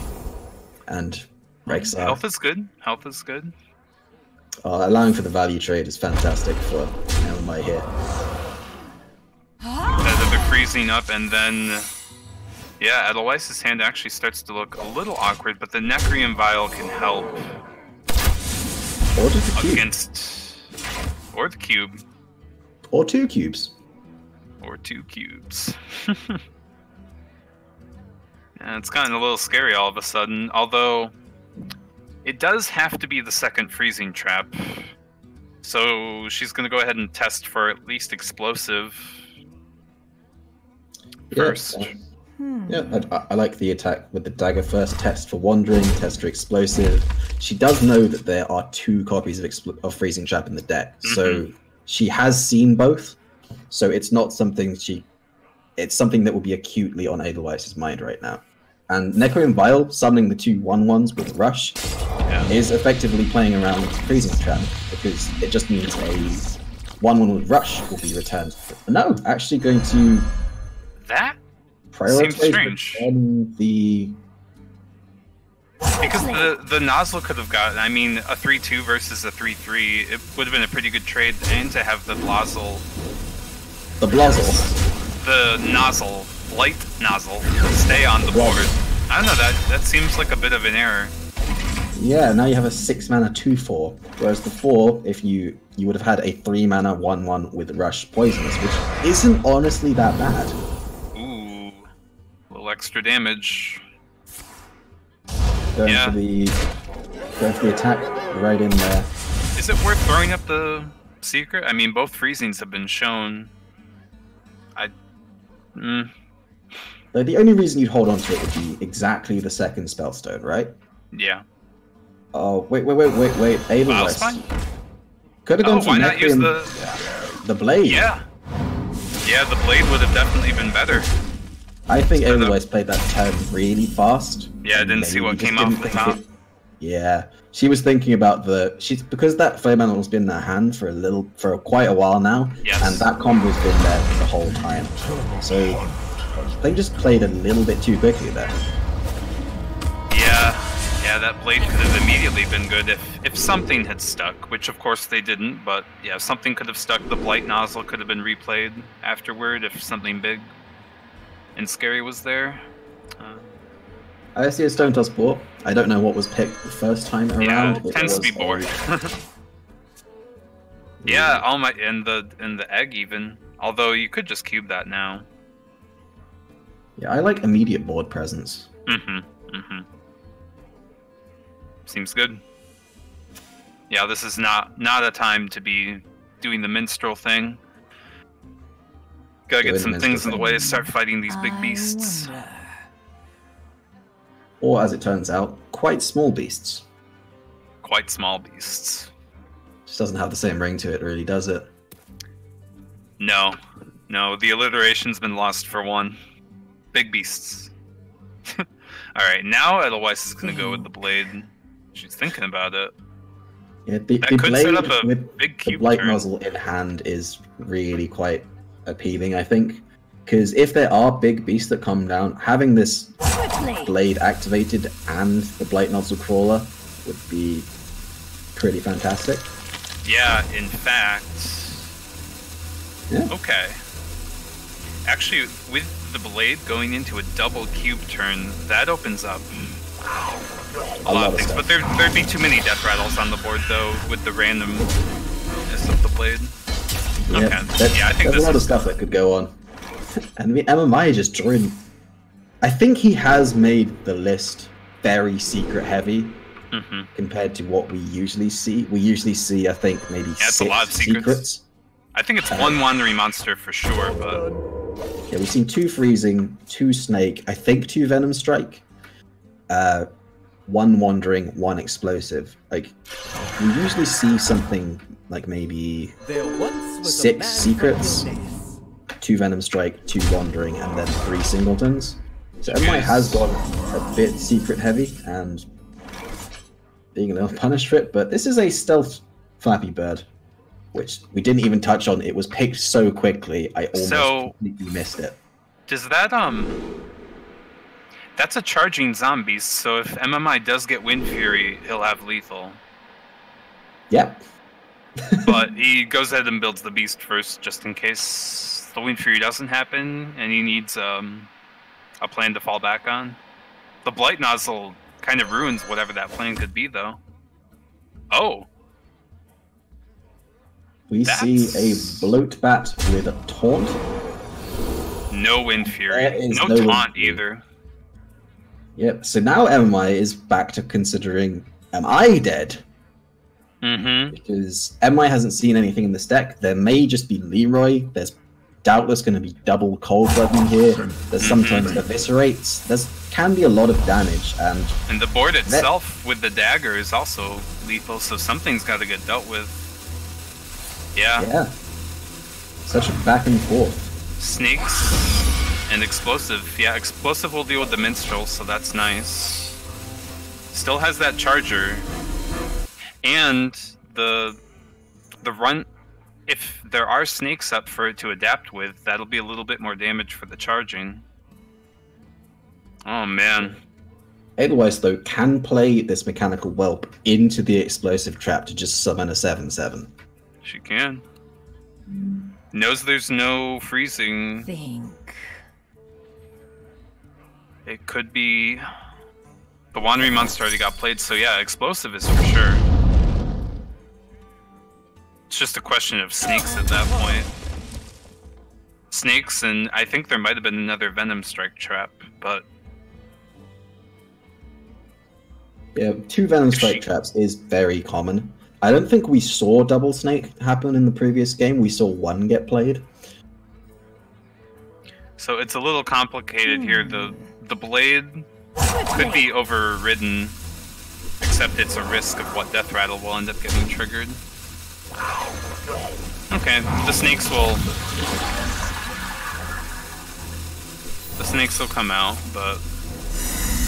And Rexar... Health is good. Health is good. allowing for the value trade is fantastic for LMI here. The freezing up, and then... Yeah, Edelweiss's hand actually starts to look a little awkward, but the Necrium Vial can help. Or just the cube. Against... Or the cube. Or 2 cubes. Or 2 cubes. Yeah, it's gotten a little scary all of a sudden, although it does have to be the second freezing trap. So she's going to go ahead and test for at least explosive first. Yeah, I like the attack with the dagger first. Test for wandering, test for explosive. She does know that there are 2 copies of freezing trap in the deck, so she has seen both. So it's not something it's something that will be acutely on Edelweiss's mind right now. And Necrium Vial summoning the 2 1/1s with Rush is effectively playing around with freezing trap because it just means a 1/1 with Rush will be returned. No, actually going to that seems strange. The because the nozzle could have gotten, I mean, a 3/2 versus a 3/3. It would have been a pretty good trade, and to have the Blazzle. The Blazzle. The nozzle, light nozzle, stay on the board. I don't know, that seems like a bit of an error. Yeah, now you have a 6-mana 2/4, whereas before, if you would have had a 3-mana 1/1 with Rush Poisonous, which isn't honestly that bad. Ooh, a little extra damage. Going for the attack right in there. Is it worth throwing up the secret? I mean, both freezings have been shown. The only reason you'd hold on to it would be exactly the second Spellstone, right? Yeah. Oh, wait. Edelweiss. Could have gone for why not use the blade? Yeah. Yeah, the blade would have definitely been better. I think Edelweiss played that turn really fast. Yeah, I didn't see what came off the top. Yeah, she was thinking about because that Flame Elemental's been in her hand for quite a while now, and that combo's been there the whole time. So they just played a little bit too quickly there. Yeah, that blade could have immediately been good if something had stuck, which of course they didn't, but yeah, something could have stuck. The Blight Nozzle could have been replayed afterward if something big and scary was there. I see a Stone Toss board. I don't know what was picked the first time around. Yeah, it tends to be bored. Yeah, and the egg even. Although you could just cube that now. Yeah, I like immediate board presence. Seems good. Yeah, this is not a time to be doing the minstrel thing. Gotta get some things in the way to start fighting these big beasts. Or, as it turns out, quite small beasts. Quite small beasts. Just doesn't have the same ring to it, really, does it? No. No, the alliteration's been lost for one. Big beasts. Alright, now Edelweiss is gonna go with the blade. She's thinking about it. Yeah, the could blade set up a with big the cube blight turn. muzzle in hand is really quite appealing, I think. Because if there are big beasts that come down, having this blade activated and the blight nozzle crawler would be pretty fantastic. Yeah, in fact... Yeah. Okay. Actually, with the blade going into a double cube turn, that opens up a lot of things. stuff. But there'd be too many death rattles on the board, though, with the randomness of the blade. Yeah, Okay. Yeah, I think there's this a lot of is... stuff that could go on. And the MMI just joined. I think he has made the list very secret heavy compared to what we usually see. We usually see, I think, maybe it's a 6 lot of secrets. I think it's one wandering monster for sure, but... Yeah, we've seen 2 freezing, 2 snake, I think 2 venom strike, 1 wandering, 1 explosive. Like, we usually see something like maybe 6 secrets, 2 venom strike, 2 wandering, and then 3 singletons. So MI has gone a bit secret heavy and being a little punished for it, but this is a stealth Flappy Bird, which we didn't even touch on. It was picked so quickly, I almost completely missed it. Does that, That's a charging zombie, so if MMI does get Wind Fury, he'll have lethal. Yep. But he goes ahead and builds the beast first, just in case the Wind Fury doesn't happen, and he needs, a plan to fall back on. The Blight Nozzle kind of ruins whatever that plan could be, though. Oh! We see a bloat bat with a taunt. No Wind Fury. There is No no Wind taunt Fury. either. Yep, so now MI is back to considering, am I dead? Because MI hasn't seen anything in this deck. There may just be Leroy. There's doubtless going to be double cold blood in here. There's sometimes eviscerates. There can be a lot of damage, and the board itself with the dagger is also lethal, so something's got to get dealt with. Yeah. Such a back and forth. Snakes and explosive. Yeah, explosive will deal with the minstrel, so that's nice. Still has that charger. And the run, if there are snakes up for it to adapt with, that'll be a little bit more damage for the charging. Oh man. Edelweiss, though, can play this mechanical whelp into the explosive trap to just summon a 7/7. She can. Knows there's no freezing. Think. It could be... The Wandering Monster already got played, so yeah, explosive is for sure. It's just a question of snakes at that point. Snakes, and I think there might have been another Venom Strike trap, but... Yeah, 2 Venom Strike traps is very common. I don't think we saw double snake happen in the previous game. We saw 1 get played. So it's a little complicated here. The blade could be overridden, except it's a risk of what death rattle will end up getting triggered. Okay, the snakes will come out, but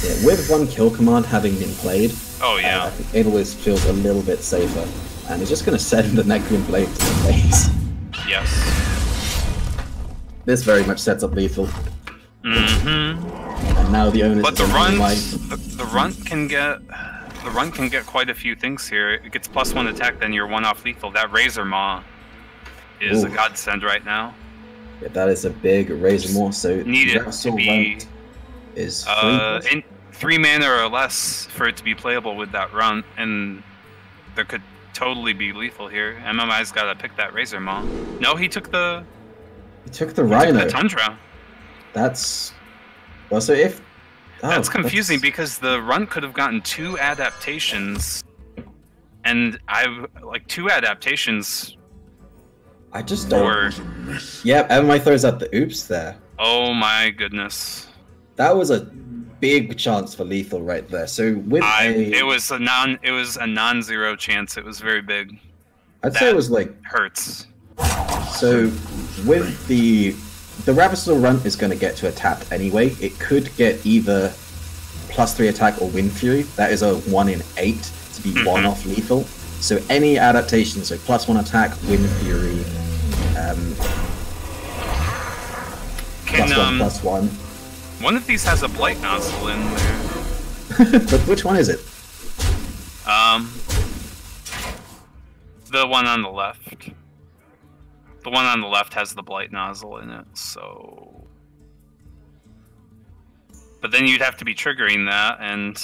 Yeah, with 1 kill command having been played, oh yeah, I think Edelweiss feels a little bit safer, and is just going to send the Necron Blade to the face. yes. This very much sets up lethal. And now the owners. But the are run, like, the run can get quite a few things here. It gets +1 attack, then you're 1 off lethal. That Razor Maw is a godsend right now. Yeah, that is a big Razor Maw. So Need it to be Runt is in 3 mana or less for it to be playable with that run, and there could totally be lethal here. MMI's got to pick that Razor Maw. No, he took the Rhino. the Tundra. That's Well, so if That's confusing because the runt could have gotten 2 adaptations, and like 2 adaptations. I just don't. Yep, MMI throws out the oops there. Oh my goodness. That was a big chance for lethal right there. So with it was a non-zero chance. It was very big. I'd say it was like hurts. So with the Ravasaur runt is going to get to attack anyway. It could get either +3 attack or Wind Fury. That is a 1 in 8 to be 1 off lethal. So any adaptation, so +1 attack, Wind Fury, +1/+1. One of these has a Blight Nozzle in there. But which one is it? The one on the left. The one on the left has the Blight Nozzle in it, so... But then you'd have to be triggering that, and...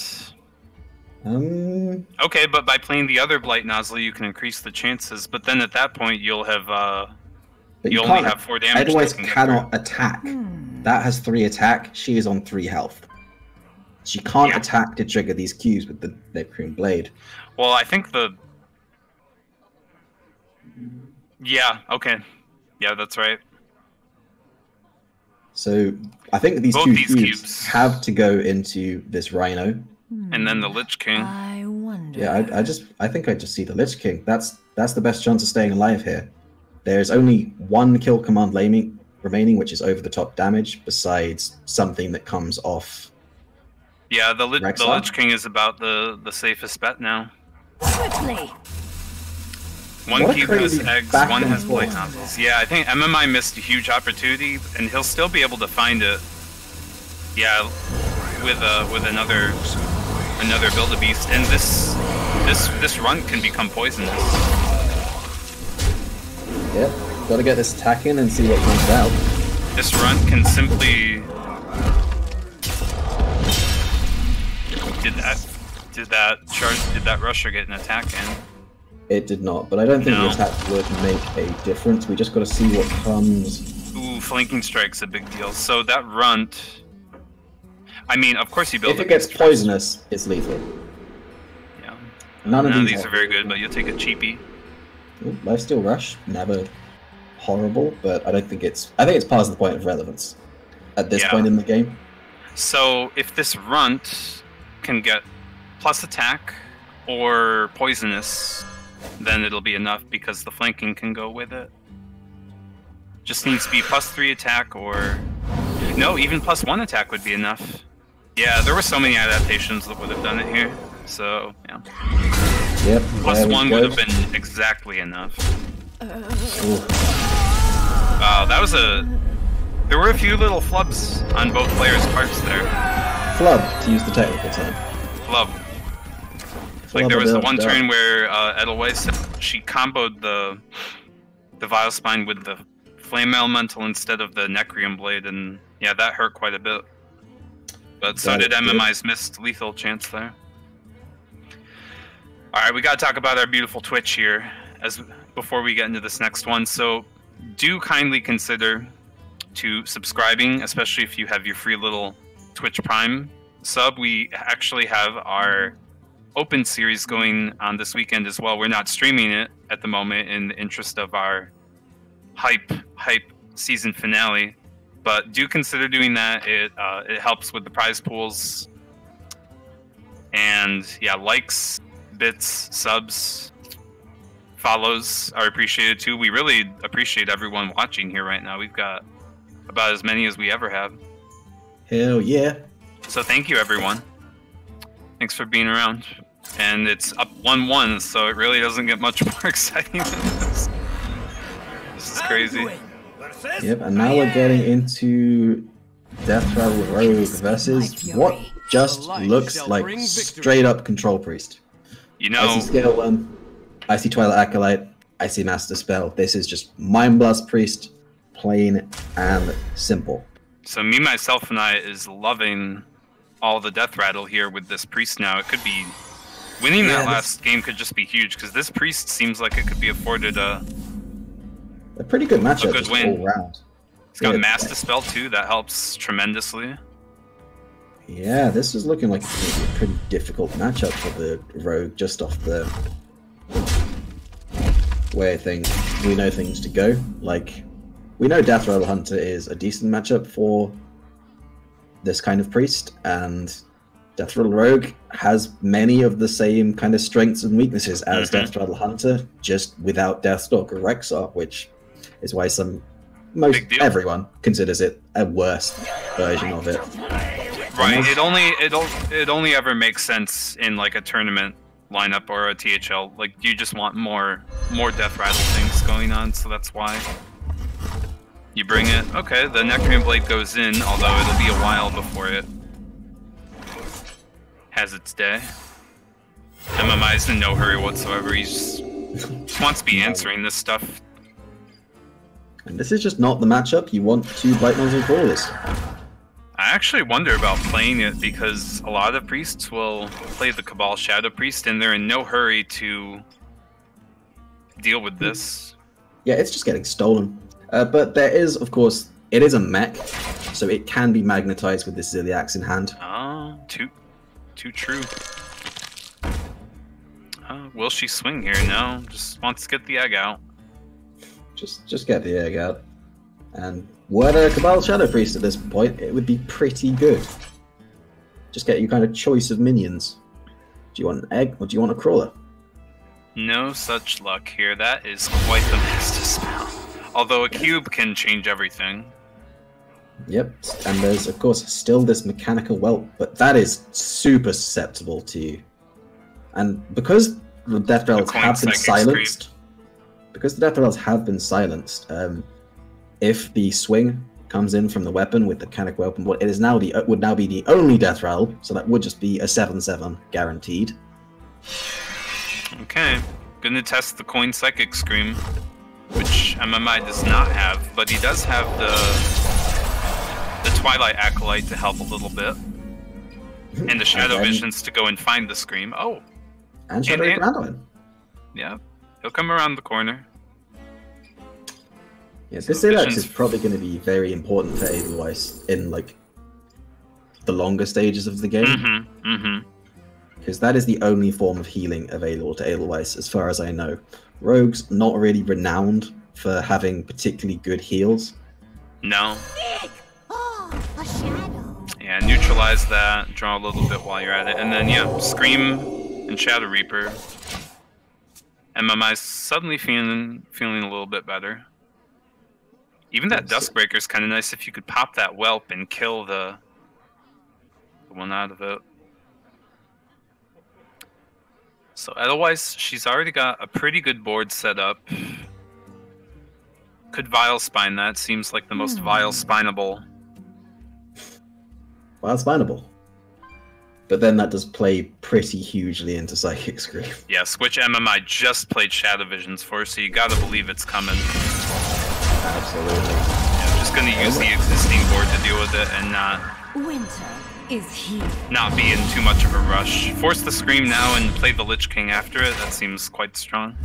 Okay, but by playing the other Blight Nozzle, you can increase the chances, but then at that point, you'll have, you only have 4 damage. Otherwise cannot attack. That has 3 attack, she is on 3 health. She can't attack to trigger these Qs with the Necroom Blade. Well, I think the... Yeah, okay. Yeah, that's right. So, I think these Both two these cubes have to go into this Rhino. And then the Lich King. I wonder. Yeah, I think I just see the Lich King. That's the best chance of staying alive here. There's only 1 kill command remaining, which is over the top damage, besides something that comes off. Yeah, the Lich King is about the safest bet now. Quickly. 1 cube has eggs, 1 has Blight Nozzles. Yeah, I think MMI missed a huge opportunity, and he'll still be able to find it. Yeah, with another Build-A-Beast, and this runt can become poisonous. Yep, gotta get this attack in and see what comes out. This runt can simply... Did that Rusher get an attack in? It did not, but I don't think the attack would make a difference. We just gotta see what comes. Ooh, flanking strike's a big deal. So that runt... I mean, of course you build. If it gets poisonous, it's lethal. Yeah. None of these are very good, but you'll take a cheapie. Ooh, Lifesteal Rush, never horrible, but I think it's past the point of relevance at this point in the game. So if this runt can get plus attack or poisonous, then it'll be enough because the flanking can go with it. Just needs to be +3 attack or... No, even +1 attack would be enough. Yeah, there were so many adaptations that would have done it here, so, yeah. Yep. +1 would have been exactly enough. Wow, that was a... There were a few little flubs on both players' parts there. Flub, to use the technical term. Flub. Like, there was the one turn where Edelweiss, she comboed the Vile Spine with the Flame Elemental instead of the Necroom Blade, and yeah, that hurt quite a bit. But so did MMI's missed lethal chance there. Alright, we gotta talk about our beautiful Twitch here before we get into this next one. So do kindly consider to subscribing, especially if you have your free little Twitch Prime sub. We actually have our Open series going on this weekend as well. We're not streaming it at the moment in the interest of our hype season finale, but do consider doing that. It helps with the prize pools, and yeah, likes, bits, subs, follows are appreciated too. We really appreciate everyone watching here right now. We've got about as many as we ever have. Hell yeah. So thank you, everyone. Thanks for being around. And it's up 1-1, so it really doesn't get much more exciting than this. This is crazy. Yep, and now we're getting into Death Rattle Rogue versus what just looks like straight up Control Priest. You know, I see Scale 1, I see Twilight Acolyte, I see Master Spell. This is just Mind Blast Priest, plain and simple. So me, myself, and I is loving all the Death Rattle here with this Priest now. It could be... Winning that last game could just be huge, because this Priest seems like it could be afforded a pretty good matchup. A good win. All round. It's got Master Spell too, that helps tremendously. Yeah, this is looking like it's going to be a pretty difficult matchup for the Rogue, just off the way we know things to go. Like, we know Death Rattle Hunter is a decent matchup for this kind of priest, and Death Rattle Rogue has many of the same kind of strengths and weaknesses as Death Rattle Hunter, just without Deathstalker Rexar, which is why everyone considers it a worse version of it. Right. It only ever makes sense in like a tournament lineup or a THL. Like, you just want more Death Rattle things going on, so that's why you bring it. Okay, the Necron Blade goes in, although it'll be a while before it has its day. MMI's in no hurry whatsoever. He just wants to be answering this stuff. And this is just not the matchup you want to Blight Nozzle Crawlers. I actually wonder about playing it because a lot of priests will play the Cabal Shadow Priest and they're in no hurry to deal with this. Yeah, it's just getting stolen. But there is, of course, it is a mech, so it can be magnetized with this Ziliax in hand. Oh, too true. Will she swing here? No, just wants to get the egg out. Just get the egg out. And were there a Cabal Shadow Priest at this point, it would be pretty good. Just get your kind of choice of minions. Do you want an egg or do you want a crawler? No such luck here. That is quite the mess to spell. Although a cube can change everything. Yep, and there's of course still this mechanical whelp, but that is super susceptible to. And because the Death Rattles have been silenced, if the swing comes in from the weapon with the mechanic weapon, it is now would now be the only Death Rattle, so that would just be a 7/7 guaranteed. Okay, gonna test the Coin Psychic Scream, which MMI does not have, but he does have the Twilight Acolyte to help a little bit, and the Shadow Visions to go and find the Scream. Oh, and Shadow Granduin. Yeah, he'll come around the corner. Yeah, this Ziliax is probably going to be very important for Edelweiss in like the longer stages of the game. Because that is the only form of healing available to Edelweiss, as far as I know. Rogue's not really renowned for having particularly good heals. No. Oh, a shadow. Yeah, neutralize that, draw a little bit while you're at it, and then yeah, Scream and Shadow Reaper. MMI's suddenly feeling a little bit better. Even that Duskbreaker is kind of nice if you could pop that Whelp and kill the one out of it. So otherwise, she's already got a pretty good board set up. Could Vile Spine that? Seems like the most Vile Spineable. Vile Spineable. But then that does play pretty hugely into Psychic Scream. Yes, which MMI just played Shadow Visions for, so you gotta believe it's coming. Absolutely. Yeah, I'm just gonna use the existing board to deal with it and not... Winter is here. Not be in too much of a rush. Force the Scream now and play the Lich King after it. That seems quite strong.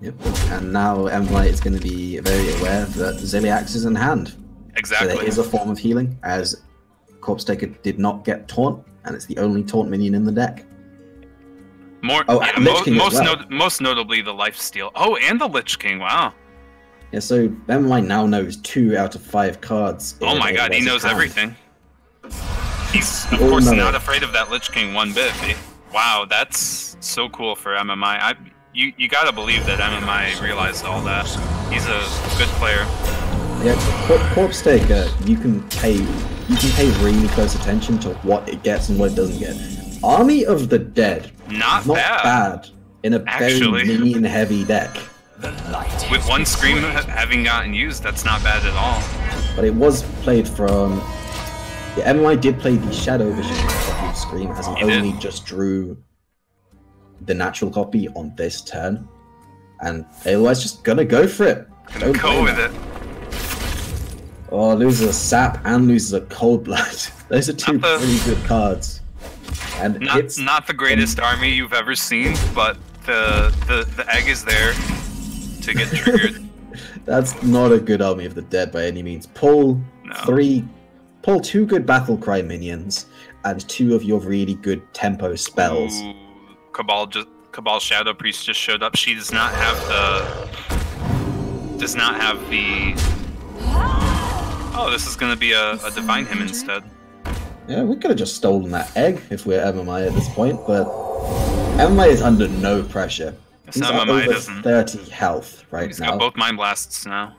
Yep. And now MMI is going to be very aware that Ziliax is in hand. Exactly. So there is a form of healing, as Corpse Taker did not get taunt, and it's the only taunt minion in the deck. Most notably the Lifesteal. Oh, and the Lich King. Wow. Yeah, so MMI now knows 2 out of 5 cards. Oh my god, he knows everything. He's, of course, not afraid of that Lich King one bit. Wow, that's so cool for MMI. You gotta believe that MMI realized all that. He's a good player. Yeah, Corpse Taker, you can pay really close attention to what it gets and what it doesn't get. Army of the Dead, not bad in a very minion-heavy deck. With one Scream having gotten used, that's not bad at all. But it was played from... Yeah, MMI did play the Shadow Vision copy of Scream, as he only just drew the natural copy on this turn. And Edelweiss just gonna go for it. Gonna go with it. Oh, loses a Sap and loses a Cold Blood. Those are two pretty good cards. And it's not the greatest army you've ever seen, but the egg is there to get triggered. That's not a good Army of the Dead by any means. Pull 3 pull 2 good battle cry minions and 2 of your really good tempo spells. Ooh, Cabal Shadow Priest just showed up. She does not have the. Oh, this is gonna be a Divine Hymn instead. Yeah, we could have just stolen that egg if we're MMI at this point, but MMI is under no pressure. He's at MMI over doesn't. 30 health right He's now. got both Mind Blasts now.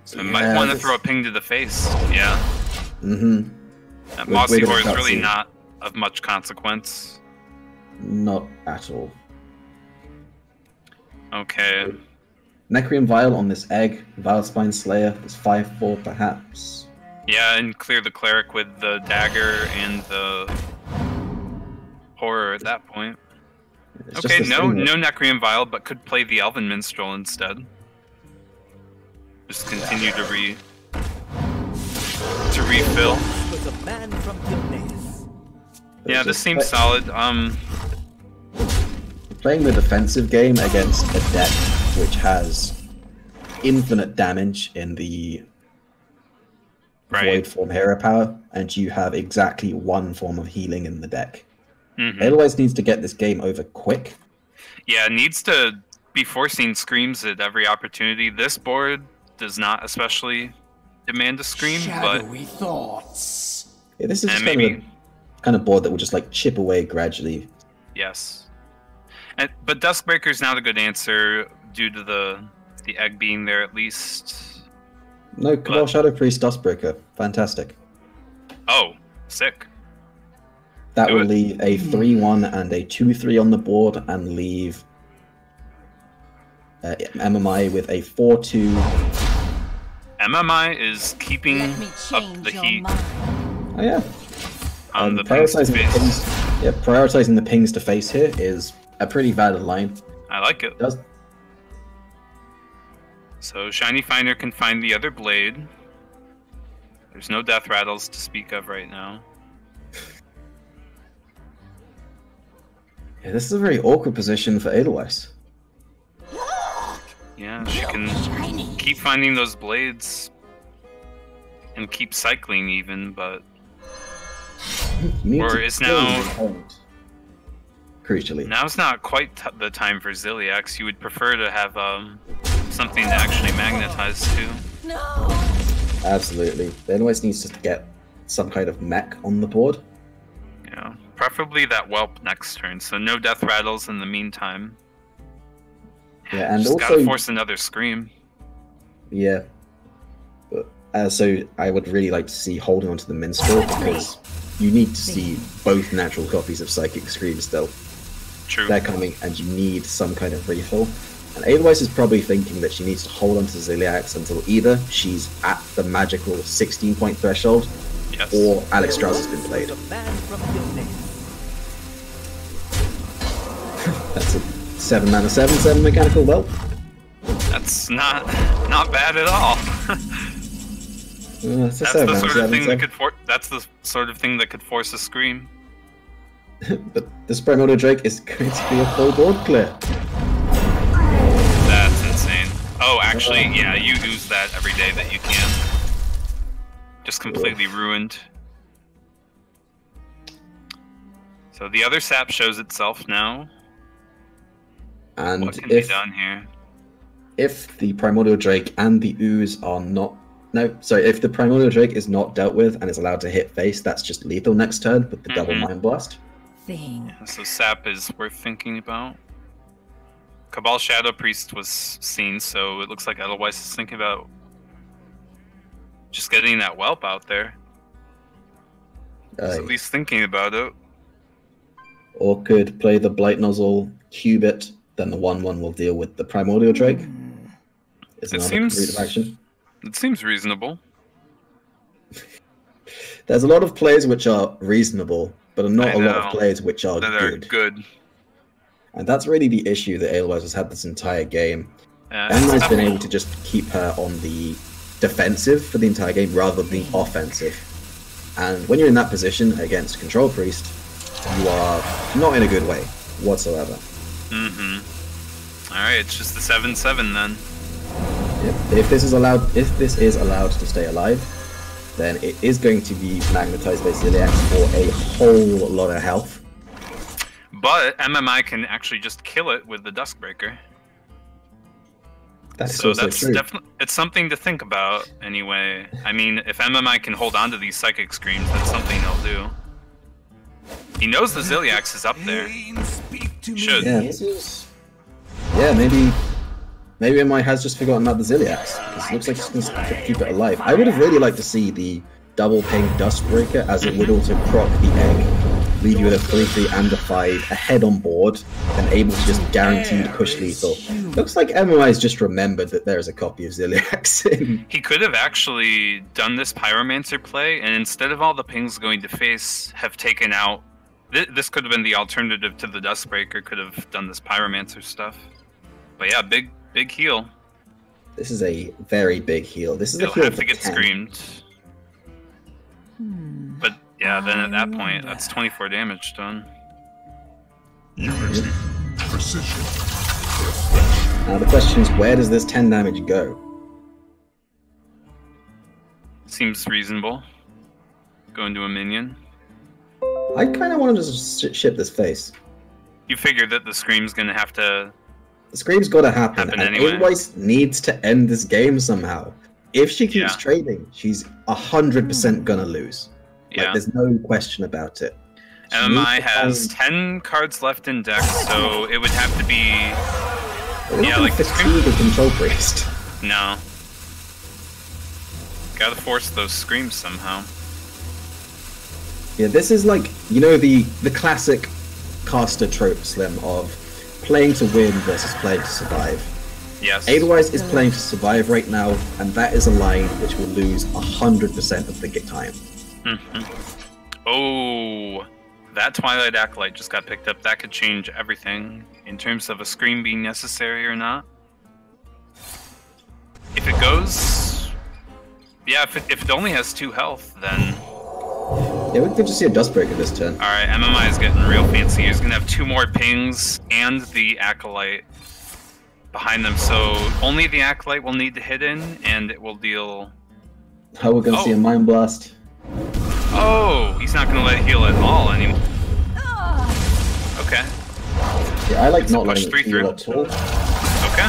So, I might want to throw a ping to the face. Yeah. Mm-hmm. That Mossy We're gonna Whore is really cutscene. not of much consequence. Not at all. Okay. Necrium Vial on this egg. Vilespine Slayer is 5-4 perhaps. Yeah, and clear the cleric with the dagger and the horror at that point. It's just Okay, this no thing that- Necrium Vial, but could play the Elven Minstrel instead. Just continue to refill. Was a man from Gilneas. Yeah, It's this just seems solid. playing the defensive game against a deck which has infinite damage in the Right. Void form hero power, and you have exactly 1 form of healing in the deck. Mhm. Otherwise needs to get this game over quick. Yeah, needs to be forcing screams at every opportunity. This board does not especially demand a scream, but Shadowy thoughts. Yeah, this is just And maybe- kind of board that will just like chip away gradually. yes. But Duskbreaker's not a good answer due to the egg being there at least. No, Cabal But- Shadow Priest Dustbreaker. Fantastic. Oh, sick. That Do will it. leave a 3-1 and a 2-3 on the board and leave MMI with a 4-2. MMI is keeping Let me up change the your heat mind. Oh yeah. on the pings to prioritizing the face. pings. Yeah, prioritizing the pings to face here is a pretty valid line. I like it. Does So Shiny Finder can find the other blade. There's no death rattles to speak of right now. Yeah, this is a very awkward position for Edelweiss. Yeah, she can keep finding those blades and keep cycling even, but You need Or to is kill now- your opponent. Crucially. now's not quite the time for Ziliax. You would prefer to have something to actually magnetize to. No! Absolutely. Edelweiss needs to get some kind of mech on the board. Yeah, preferably that whelp next turn, so no death rattles in the meantime. Yeah, and Just also gotta force another scream. yeah. But so I would really like to see holding onto the minstrel because you need to see both natural copies of Psychic Scream still. True. They're coming, and you need some kind of refill. And Edelweiss is probably thinking that she needs to hold onto Ziliax until either she's at the magical 16-point threshold, Yes. or Alex Strauss has been played. Was a man from Gilneas. That's a 7-mana 7/7 mechanical whelp. That's not bad at all. That's a That's 7 the mana sort of thing 7/7. that could that's the sort of thing that could force a scream. But this Primordial Drake is going to be a full board clear. That's insane. Oh, actually, yeah, you use that every day that you can. Just completely ruined. So the other sap shows itself now. And What can be if done here? the Primordial Drake and the Ooze are not... No, sorry, if the Primordial Drake is not dealt with and is allowed to hit face, that's just lethal next turn with the double Mind Blast. Thing. So sap is worth thinking about. Cabal Shadow Priest was seen, so it looks like Edelweiss is thinking about just getting that whelp out there. He's Aye. at least thinking about it. Or could play the Blight Nozzle, cube it, then the 1/1 will deal with the Primordial Drake. Is It another seems- route of action. It seems reasonable. There's a lot of plays which are reasonable, but not I a lot know. of plays which are That are good. good. And that's really the issue that Edelweiss has had this entire game. Yeah, Edelweiss been able to just keep her on the defensive for the entire game rather than the offensive. And when you're in that position against Control Priest, you are not in a good way whatsoever. Mm-hmm. Alright, it's just the 7/7 then. If this is allowed to stay alive, then it is going to be magnetized by Ziliax for a whole lot of health. But MMI can actually just kill it with the Duskbreaker. That's So also that's true. definitely it's something to think about anyway. I mean, if MMI can hold on to these psychic screams, that's something he'll do. He knows the Ziliax is up there. Should. Yeah, this is... Yeah, maybe MMI has just forgotten about the Ziliax. It looks like he's going to keep it alive. I would have really liked to see the double ping Duskbreaker, as it would also proc the egg, leave you with a 3-3 and a 5, ahead on board, and able to just guaranteed push lethal. Looks like MMI's just remembered that there is a copy of Ziliax in. He could have actually done this Pyromancer play, and instead of all the pings going to face, have taken out... This could have been the alternative to the Duskbreaker, could have done this Pyromancer stuff. But yeah, big heal. This is a very big heal. This is He'll a heal have for to get 10. screamed. But yeah, then at that point, that's 24 damage done. Unity. Precision. Now the question is, where does this 10 damage go? Seems reasonable. Go into a minion. I kind of wanted to ship this face. You figure that the scream's gonna have to... The scream's got to happen, and anyway. Edelweiss needs to end this game somehow. If she keeps Yeah. trading, she's 100% gonna lose. Yeah. Like, there's no question about it. She MMI needs to has find- 10 cards left in deck, so it would have to be... Yeah, like the fatigue of Control Priest. No. Gotta force those screams somehow. Yeah, this is like, you know, the classic caster trope, Slim, of playing to win versus playing to survive. Yes. Edelweiss is playing to survive right now, and that is a line which will lose 100% of the time. Oh, that Twilight Acolyte just got picked up. That could change everything in terms of a scream being necessary or not. If it goes... Yeah, if it only has 2 health, then... Yeah, we could just see a Duskbreaker this turn. Alright, MMI is getting real fancy. He's gonna have 2 more pings and the Acolyte behind them, so only the Acolyte will need to hit in, and it will deal... Oh, we're gonna see a Mind Blast. Oh, he's not gonna let it heal at all anymore. Okay, Yeah, I like It's a not push letting it 3 heal through. at all. okay.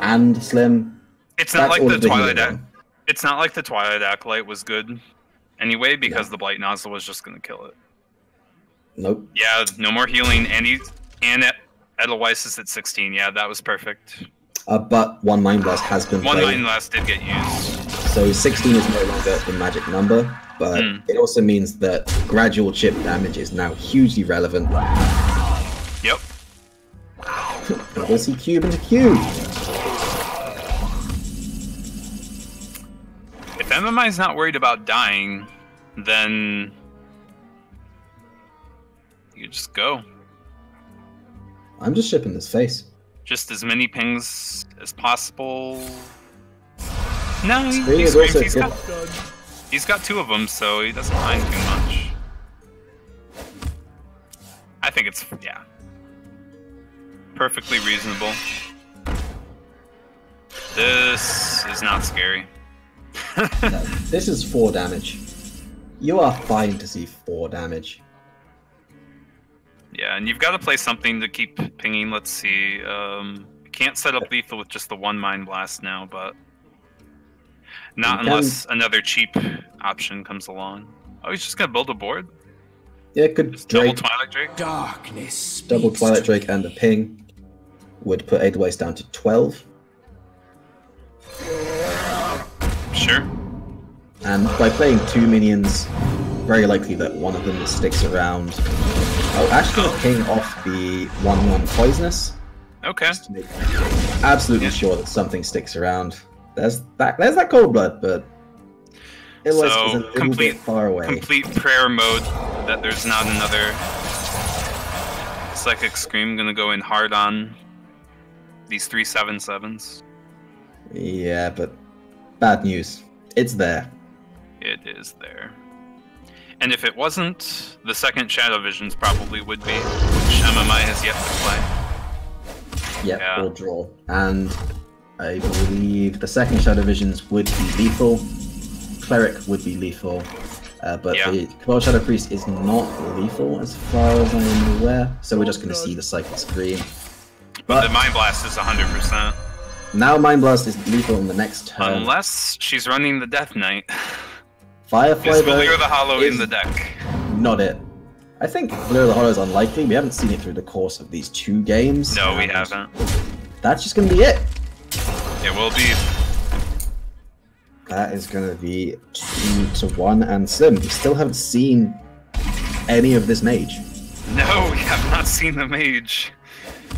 And Slim, It's not that's like all the of the Twilight healing. It's not like the Twilight Acolyte was good anyway, because the Blight Nozzle was just gonna kill it. Nope. Yeah, no more healing, and Edelweiss is at 16. Yeah, that was perfect. But one Mind Blast has been One played, Mind Blast did get used. so 16 is no longer the magic number, but it also means that gradual chip damage is now hugely relevant. Yep. And we'll see cube into cube. If MMI's not worried about dying, then you just go. I'm just shipping this face. Just as many pings as possible. No, Scream he is screams. also He's got 2 of them, so he doesn't mind too much. I think it's, yeah, perfectly reasonable. This is not scary. No, this is 4 damage. You are fine to see 4 damage. Yeah, and you've got to play something to keep pinging. Let's see. Can't set up lethal with just the 1 Mind Blast now, but not You can- unless another cheap option comes along. Oh, he's just gonna build a board. Yeah, good Just double Drake, Twilight Drake. Darkness. double speaks Twilight to Drake and a ping would put Edelweiss down to 12. Sure. And by playing 2 minions, very likely that one of them sticks around. Oh, actually gonna ping off the 1/1 Poisonous, Okay. just to make absolutely Yeah. sure that something sticks around. There's that Cold Blood, but Edelweiss So, is a little complete- bit far away. Complete prayer mode that there's not another Psychic Scream gonna go in hard on these 3 7/7s. Yeah, but bad news. It's there. It is there. And if it wasn't, the second Shadow Visions probably would be, which MMI has yet to play. Yep, Yeah. or draw. And I believe the second Shadow Visions would be lethal. Cleric would be lethal, but Yeah. the Cold Shadow Priest is not lethal as far as I am aware, so we're just going to see the Psychic Scream. But the Mind Blast is 100%. Now Mind Blast is lethal in the next turn. Unless she's running the Death Knight. Firefly Is though, Valir the Hollow is in the deck? not it. I think Valir the Hollow is unlikely. We haven't seen it through the course of these 2 games. No, we and haven't. That's just going to be it. It will be. That is going to be 2-1 and Sim. We still haven't seen any of this mage. No, we have not seen the mage.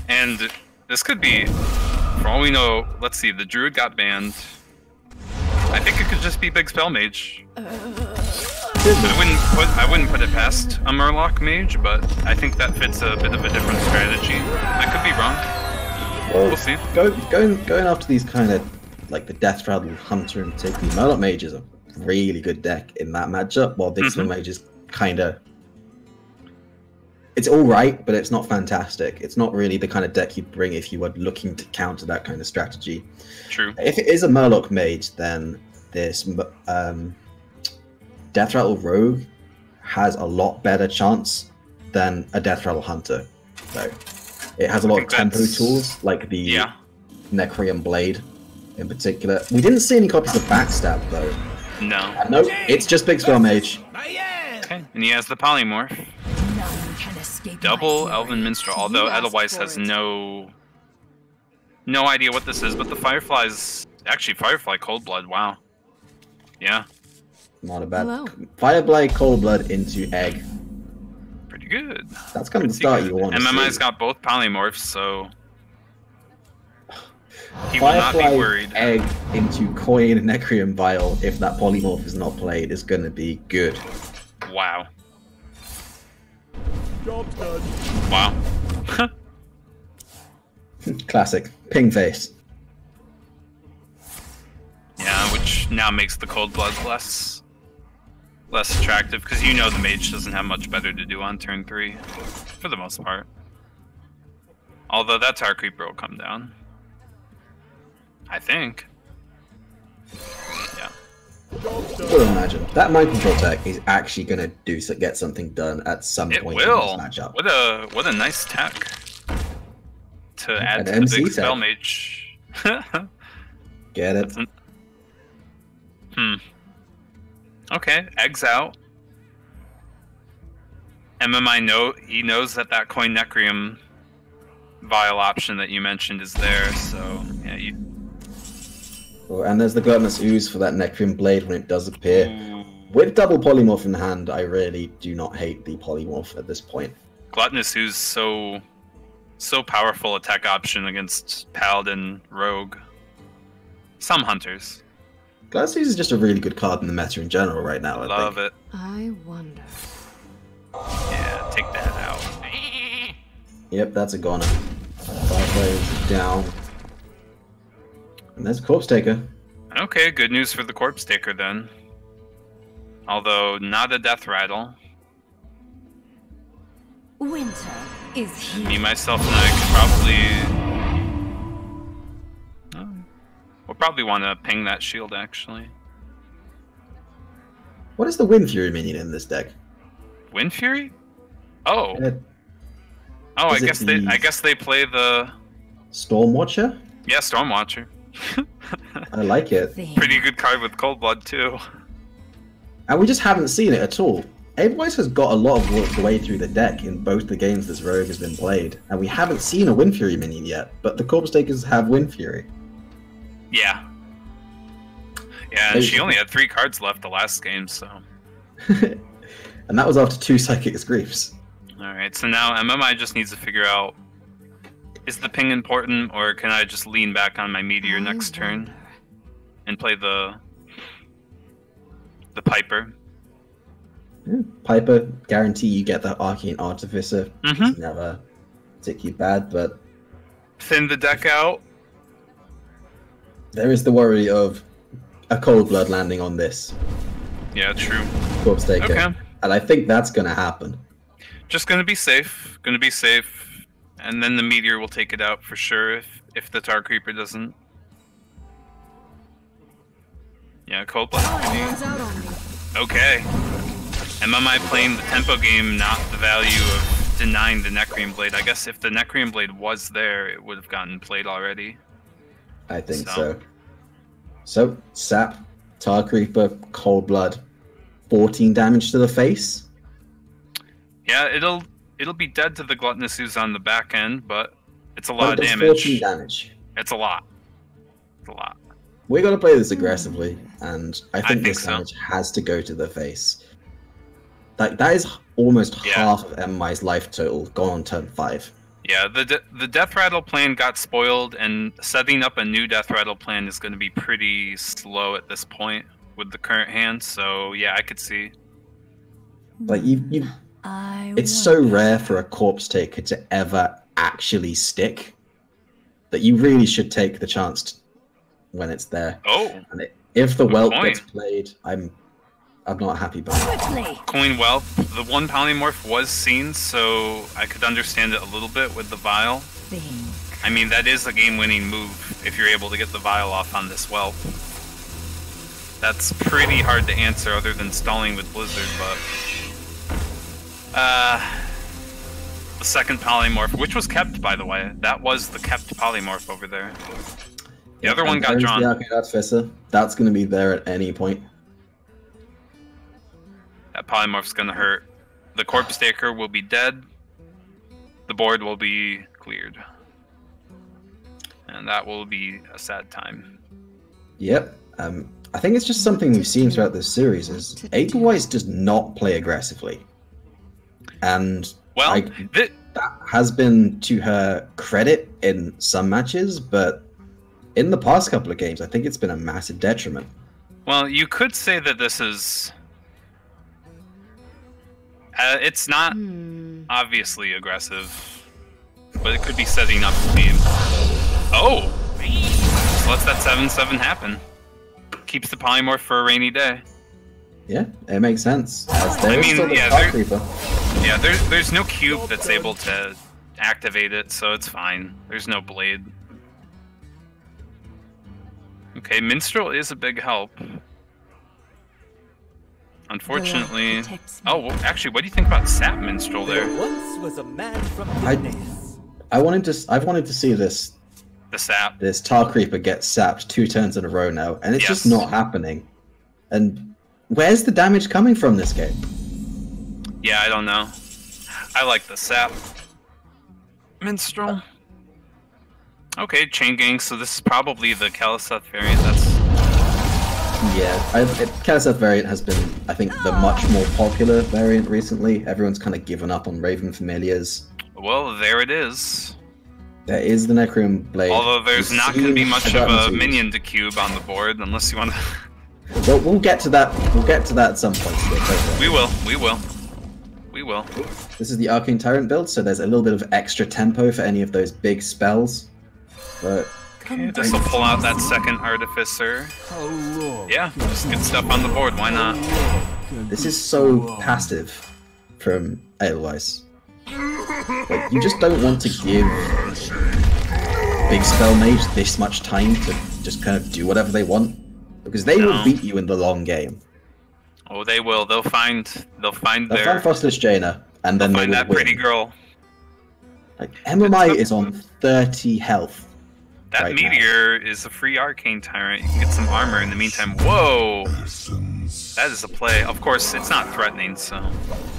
And this could be, for all we know, let's see, the druid got banned. I think it could just be big spell mage. I wouldn't put it past a Murloc mage, but I think that fits a bit of a different strategy. I could be wrong. Well, We'll see. Going after these kind of, like the Death Rattle Hunter in particular, Murloc Mage is a really good deck in that matchup, while Big Spell Mage is kind of... It's alright, but it's not fantastic. It's not really the kind of deck you'd bring if you were looking to counter that kind of strategy. True. If it is a Murloc Mage, then this Death Rattle Rogue has a lot better chance than a Death Rattle Hunter. So it has a lot of tempo tools, like the Necreum Blade in particular. We didn't see any copies of Backstab though. No. Nope, it's just Big Spell Mage. Okay, and he has the Polymorph. None can escape Double my Elven fury. Minstrel, although You asked Edelweiss for has it. no idea what this is, but the Firefly's... Actually, Firefly Coldblood, wow. Yeah, Not a bad... Hello. Fireblade Coldblood into Egg. pretty good. That's kind of the Pretty start good. you want to MMI's see. got both Polymorphs, so... He will not be Firefly worried. Egg into Coin and Necreum Vial, if that polymorph is not played, is going to be good. Wow. Job's done. Wow. Classic. Ping face. Yeah, which now makes the Coldblood less attractive, because you know the mage doesn't have much better to do on turn 3, for the most part. Although that Tar Creeper will come down. I think. Yeah. Job's I done. would imagine that mind control tech is actually going to get something done at some It point will. in this matchup. What a nice tech to add An to the MC big spell tech. mage. Get it? Okay, eggs out. He knows that coin Necreum vial option that you mentioned is there, so yeah, Oh, and there's the Gluttonous Ooze for that Necreum Blade when it does appear. With double polymorph in hand, I really do not hate the polymorph at this point. Gluttonous Ooze so powerful attack option against Paladin Rogue. Some hunters. Gluttonous Ooze is just a really good card in the meta in general right now, I Love think. it. I wonder. Yeah, take that out. Yep, that's a goner. Firefly is down. And there's a Corpse Taker. Okay, good news for the Corpse Taker then. Although, not a Death Rattle. Winter is Me, here. myself, and I could probably... We'll probably want to ping that shield, actually. What is the Wind Fury minion in this deck? Wind Fury? Oh. Uh, Oh, is it the- I guess they play the... Stormwatcher? Yeah, Stormwatcher. I like it. Thing. Pretty good card with Coldblood, too. And we just haven't seen it at all. Abevoice has got a lot of the way through the deck in both the games this Rogue has been played, and we haven't seen a Wind Fury minion yet, but the Corpse Takers have Wind Fury. Yeah. Yeah, and she only had 3 cards left the last game, so... And that was after 2 Psychic Griefs. Alright, so now MMI just needs to figure out, is the ping important, or can I just lean back on my Meteor I next turn wonder. and play the Piper? Piper, guarantee you get that Arcane Artificer. Mm-hmm. It's never particularly bad, but Thin the deck out. there is the worry of a Cold Blood landing on this Yeah, true. Corpse Taker. Okay. And I think that's going to happen. Just gonna be safe. Gonna be safe. And then the Meteor will take it out for sure if the Tar Creeper doesn't. Yeah, cold blood. Runs out on me. Okay. MMI playing the tempo game, not the value of denying the Necreum Blade. I guess if the Necreum Blade was there, it would have gotten played already. I think so. So, Sap, Tar Creeper, Cold Blood, 14 damage to the face. Yeah, it'll be dead to the Gluttonous Ooze on the back end, but it's a lot of It does damage. 14 damage. It's a lot. It's a lot. We got to play this aggressively, and I think this so. damage has to go to the face. That is almost half of MMI's life total gone on turn 5. Yeah, the Death Rattle plan got spoiled, and setting up a new Death Rattle plan is going to be pretty slow at this point with the current hand. So yeah, I could see. Like it's so rare for a Corpse Taker to ever actually stick that you really should take the chance when it's there. Oh, and if the Whelp point. gets played, I'm not happy about it. Quickly. Coin Whelp. The one Polymorph was seen, so I could understand it a little bit with the Vial. Think. I mean, that is a game-winning move if you're able to get the Vial off on this Whelp. That's pretty hard to answer other than stalling with Blizzard, but... the second Polymorph, which was kept, by the way. That was the kept Polymorph over there. The other one got drawn. The Arcane Artificer. That's going to be there at any point. That Polymorph's gonna hurt. The Corpse Taker will be dead. The board will be cleared. And that will be a sad time. Yep. I think it's just something we've seen throughout this series is Aetherwise does not play aggressively. And well, that has been to her credit in some matches, but in the past couple of games, I think it's been a massive detriment. Well, you could say that this is... it's not obviously aggressive, but it could be setting up the team. Oh! So lets that 7/7 happen. Keeps the Polymorph for a rainy day. Yeah, it makes sense. There's no cube that's able to activate it, so it's fine. There's no blade. Okay, Minstrel is a big help. Unfortunately... Oh, well, actually, what do you think about Sap Minstrel there? Once was a man from Gilneas. I've wanted to see this. The Sap. This Tar Creeper gets sapped 2 turns in a row now, and it's just not happening. And where's the damage coming from this game? Yeah, I don't know. I like the Sap. Minstrel. Okay, Chain Gang, so this is probably the Kaliseth variant. Yeah, Kaliseth variant has been, I think, the much more popular variant recently. Everyone's kind of given up on Raven Familiars. Well, there it is. There is the Necreum Blade. Although there's not going to be much of a minion to cube on the board, unless you want to... Well, we'll get to that. We'll get to that at some point. We will. We will. We will. This is the Arcane Tyrant build, so there's a little bit of extra tempo for any of those big spells. But okay, this will pull out that second Artificer. Yeah, just get stuff on the board. Why not? This is so passive from Edelweiss. Like, you just don't want to give big spell mage this much time to just kind of do whatever they want, because they will beat you in the long game. Oh, they will. They'll find find Frostless Jaina, and then they'll find they will that pretty win. girl. Like, MMI is on 30 health. That right meteor is a free Arcane Tyrant. You can get some armor in the meantime. Whoa! That is a play. Of course, it's not threatening, so...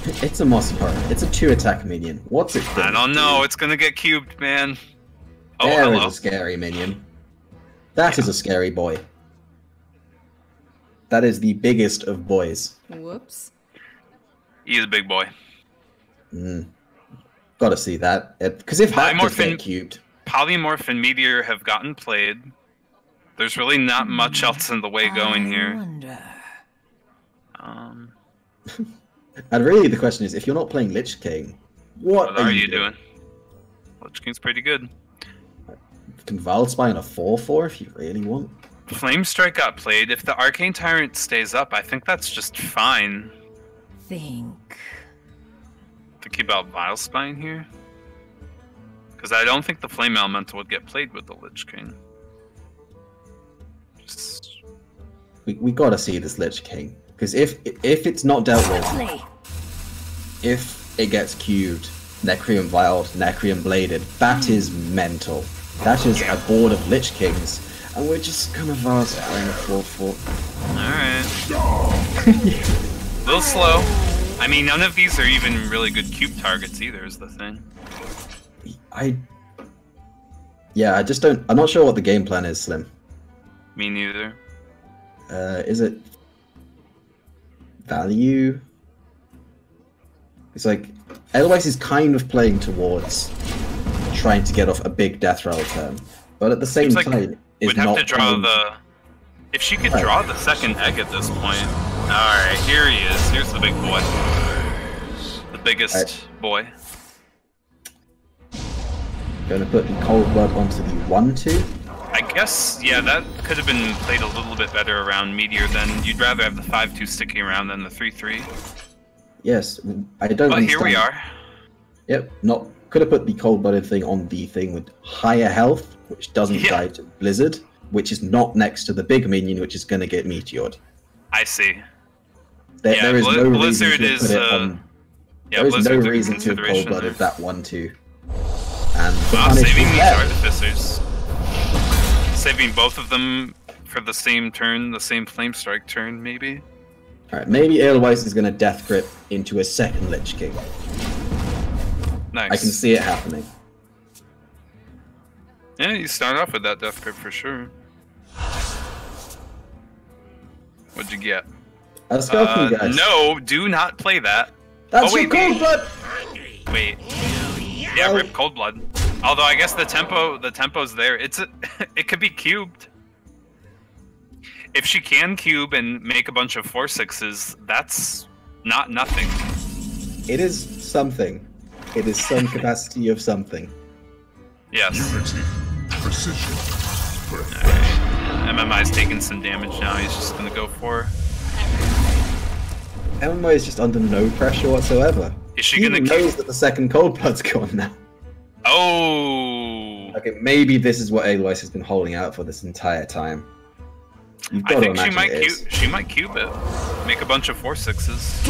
It's a Mossy Horror. It's a 2-attack minion. What's it gonna I don't know. do? It's gonna get cubed, man. Oh, There hello. is a scary minion. That is a scary boy. That is the biggest of boys. Whoops. He's a big boy. Gotta see that. Because if that just Polymorph get cubed... Polymorph and Meteor have gotten played. There's really not much else in the way going here. And really the question is, if you're not playing Lich King, what are you doing? Lich King's pretty good. You can Vilespy on a 4/4 if you really want. Flame Strike got played. If the Arcane Tyrant stays up, I think that's just fine. Think About Vilespine here? Because I don't think the Flame Elemental would get played with the Lich King. we gotta see this Lich King, because if it's not dealt with, Quickly. if it gets cubed, Necrium Vialed, Necrium Bladed, that is mental. That is a board of Lich Kings, and we're just kind of playing a 4-4. Alright. A little slow. I mean, none of these are even really good cube targets either, is the thing. I just don't. I'm not sure what the game plan is, Slim. Me neither. Is it value? It's like Edelweiss is kind of playing towards trying to get off a big death rattle turn, but at the same Seems like time, is would have not to draw playing- the. If she could draw the second egg at this point. Alright, here he is. Here's the big boy. The biggest boy. Going to put the Cold Blood onto the 1-2. I guess, yeah, that could have been played a little bit better around Meteor then. You'd rather have the 5-2 sticking around than the 3-3. Yes, I don't. But here we understand. are. Yep, could have put the Cold Blooded thing on the thing with higher health, which doesn't Yeah. die to Blizzard, which is not next to the big minion, which is going to get meteored. I see. There is no reason Blizzard to is, put it on. Yeah, There is no Blizzard's a reason to have Cold consideration Blooded there. that 1-2. And the Wow, punishment saving these there- artificers. Saving both of them for the same turn, the same Flame Strike turn, maybe? Alright, maybe Edelweiss is going to Death Grip into a second Lich King. Nice. I can see it happening. Yeah, you start off with that Death Grip for sure. What'd you get? A Skeleton guys. No, do not play that. That's oh, your wait, Cold Blood! Wait. Yeah, Oh. rip Cold Blood. Although I guess the tempo's there. It could be cubed. If she can cube and make a bunch of 4/6s, that's not nothing. It is something. It is some capacity of something. Yes. Unity. Precision. Perfect. MMI's taking some damage now. He's just gonna go for. MMO is just under no pressure whatsoever. Is she He gonna even knows that the second Cold Blood's gone now. Oh. Okay, maybe this is what Edelweiss has been holding out for this entire time. You've I got to think she imagine might it is. cube. She might cube it. Make a bunch of 4/6s.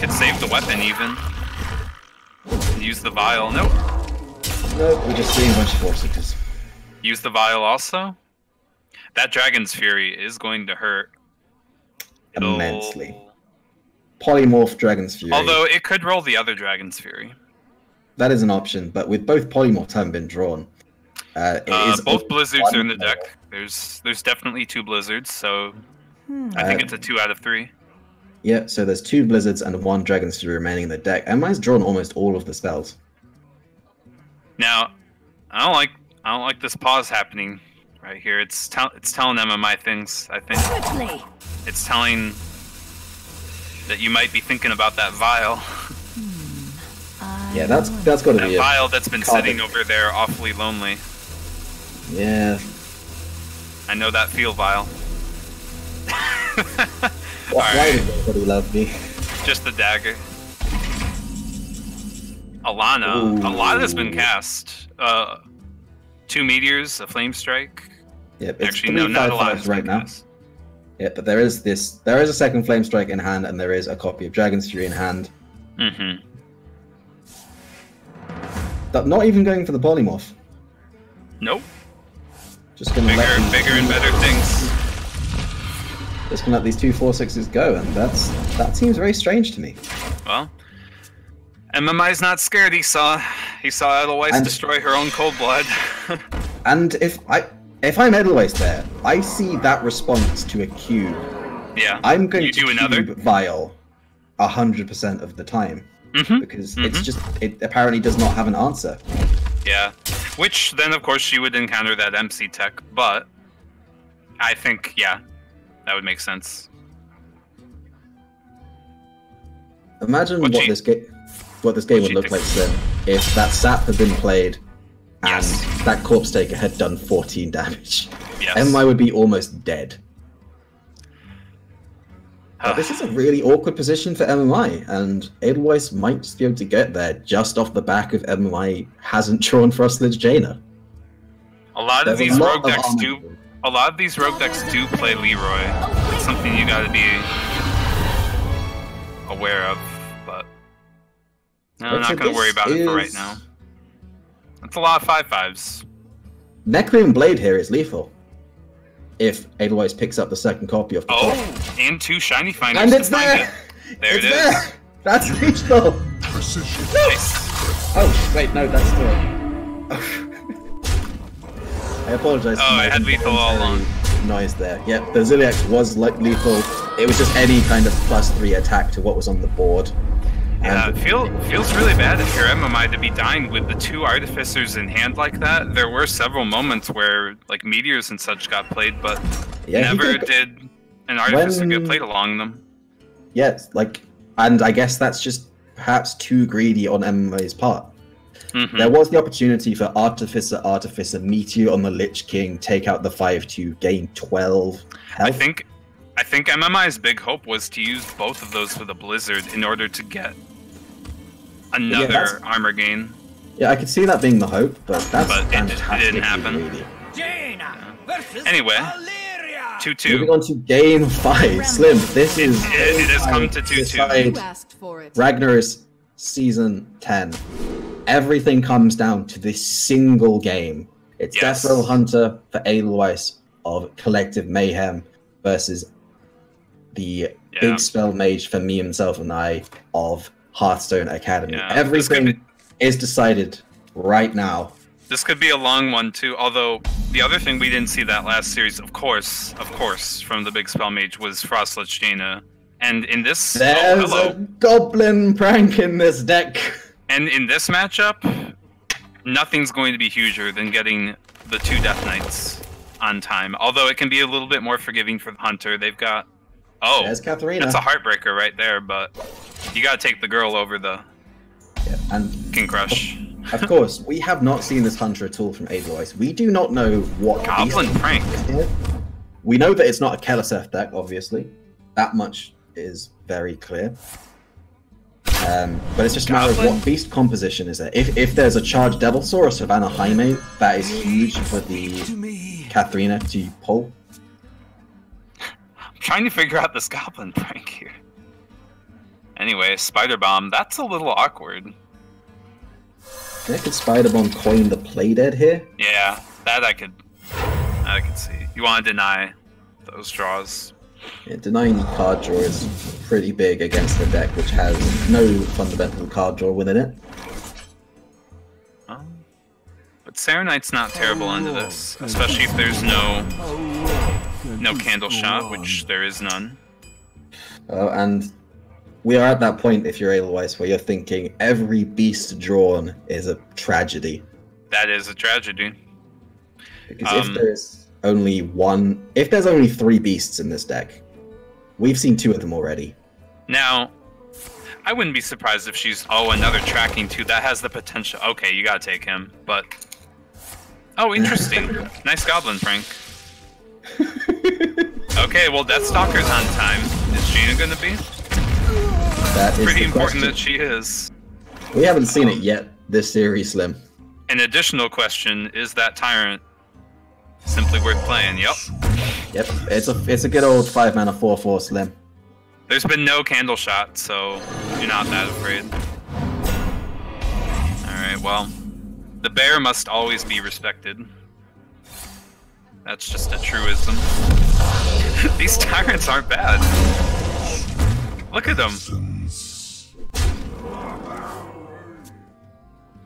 Could save the weapon even. Use the vial. Nope. No, we're just seeing a bunch of 4/6s. Use the vial also. That Dragon's Fury is going to hurt. It'll- Immensely. Polymorph Dragon's Fury. Although it could roll the other Dragon's Fury. That is an option, but with both polymorphs having been drawn, it is Both only blizzards one are in the player. deck. There's definitely 2 blizzards, so I think it's a 2 out of 3. Yeah, so there's 2 blizzards and 1 Dragon's Fury remaining in the deck. MI's drawn almost all of the spells. Now, I don't like this pause happening right here. It's telling MMI things. I think Quickly. it's telling that you might be thinking about that vial. Yeah, that's got to That be it. vial that's been Carbon. sitting over there awfully lonely. Yeah. I know that feel vial. Why Alright, does everybody love me? just the dagger. Alana. Ooh. Alana's been cast. 2 meteors, a flame strike. Yep, it's Actually, no, 3 not 5/5s Alana's right been now. cast. Yeah, but there is a second Flame Strike in hand, and there is a copy of Dragon's Fury in hand. Mm-hmm. Not even going for the polymorph. Nope. Just gonna let these Bigger and better things. Just gonna let these 2 4/6s go, and that seems very strange to me. Well, MMI's not scared. He saw Edelweiss And- destroy her own cold blood. And if I'm Edelweiss there, I see that response to a cube. Yeah. I'm going You to do another? cube Vial 100% of the time Mm-hmm. because it apparently does not have an answer. Yeah. Which then, of course, she would encounter that MC tech, but I think, yeah, that would make sense. Imagine What what she- this game would she look did- like then if that sap had been played and Yes. that Corpse Taker had done 14 damage. Yes. MI would be almost dead. But this is a really awkward position for MMI, and Edelweiss might just be able to get there just off the back of MMI hasn't drawn Frostledge Jaina. A lot of There's a these lot rogue of decks armor do. here. A lot of these rogue decks do play Leroy. It's something you gotta be aware of, but no, I'm not gonna worry about it for right now. That's a lot of 5/5s. Necroon Blade here is lethal. If Edelweiss picks up the second copy of the and 2 shiny finders. and it's there! There it's it is. there! That's lethal! Precision. Nice. Oh, wait, no, that's the... I apologize for Oh, my it had lethal all along. noise there. Yep, the Ziliax was like lethal. It was just any kind of +3 attack to what was on the board. Yeah, And it feels really bad if you're MMI to be dying with the 2 Artificers in hand like that. There were several moments where like meteors and such got played, but yeah, never did an Artificer get played along them. Yes, like, and I guess that's just perhaps too greedy on MMA's part. There was the opportunity for Artificer, Meteor on the Lich King, take out the 5/2, gain 12 health. I think MMI's big hope was to use both of those for the Blizzard in order to get another armor gain. Yeah, I could see that being the hope, but that's But it fantastically didn't happen. greedy. Anyway, Moving 2-2. on to game 5. Slim, this is... It has come to 2-2. decide You asked for it. Ragnar's Season 10. Everything comes down to this single game. It's Yes. Death Roll Hunter for Edelweiss of Collective Mayhem versus the Big Spell Mage for me, himself, and I of Hearthstone Academy. Yeah, Everything is decided right now. This could be a long one too, although the other thing we didn't see that last series, of course, from the Big Spell Mage was Frost Lich Jaina. And in this... There's a goblin prank in this deck. And in this matchup, nothing's going to be huger than getting the 2 Death Knights on time. Although it can be a little bit more forgiving for the Hunter. They've got... Oh, there's Katharina. That's a heartbreaker right there, but you gotta take the girl over the and King Crush. Of course, we have not seen this Hunter at all from Edelweiss. We do not know what Goblin beast Prank. is here. We know that it's not a Keleseth deck, obviously. That much is very clear. But it's just a matter of what beast composition is there. If there's a Charged Devilsaur or Savannah Jaime, that is huge for the Katharina to pull. I'm trying to figure out this Goblin Prank here. Anyway, Spider Bomb, that's a little awkward. Could Spider Bomb coin the Play Dead here? Yeah, that I could see. You want to deny those draws. Yeah, denying the card draw is pretty big against the deck, which has no fundamental card draw within it. But Serenite's not terrible under this, especially if there's no Candle Shot, which there is none. And we are at that point, if you're Edelweiss, where you're thinking every beast drawn is a tragedy. That is a tragedy. Because if there's only 3 beasts in this deck, we've seen 2 of them already. Now, I wouldn't be surprised if she's another tracking 2 that has the potential. Okay, you gotta take him, but interesting. Nice Goblin Prank. Okay, well, Deathstalker's on time. Is Jaina gonna be? That is pretty the important question. that she is. We haven't seen it yet this series, Slim. An additional question: is that Tyrant simply worth playing? Yep. Yep, it's a good old 5-mana 4/4 Slim. There's been no Candle Shot, so you're not that afraid. Alright, well, the bear must always be respected. That's just a truism. These Tyrants aren't bad. Look at them.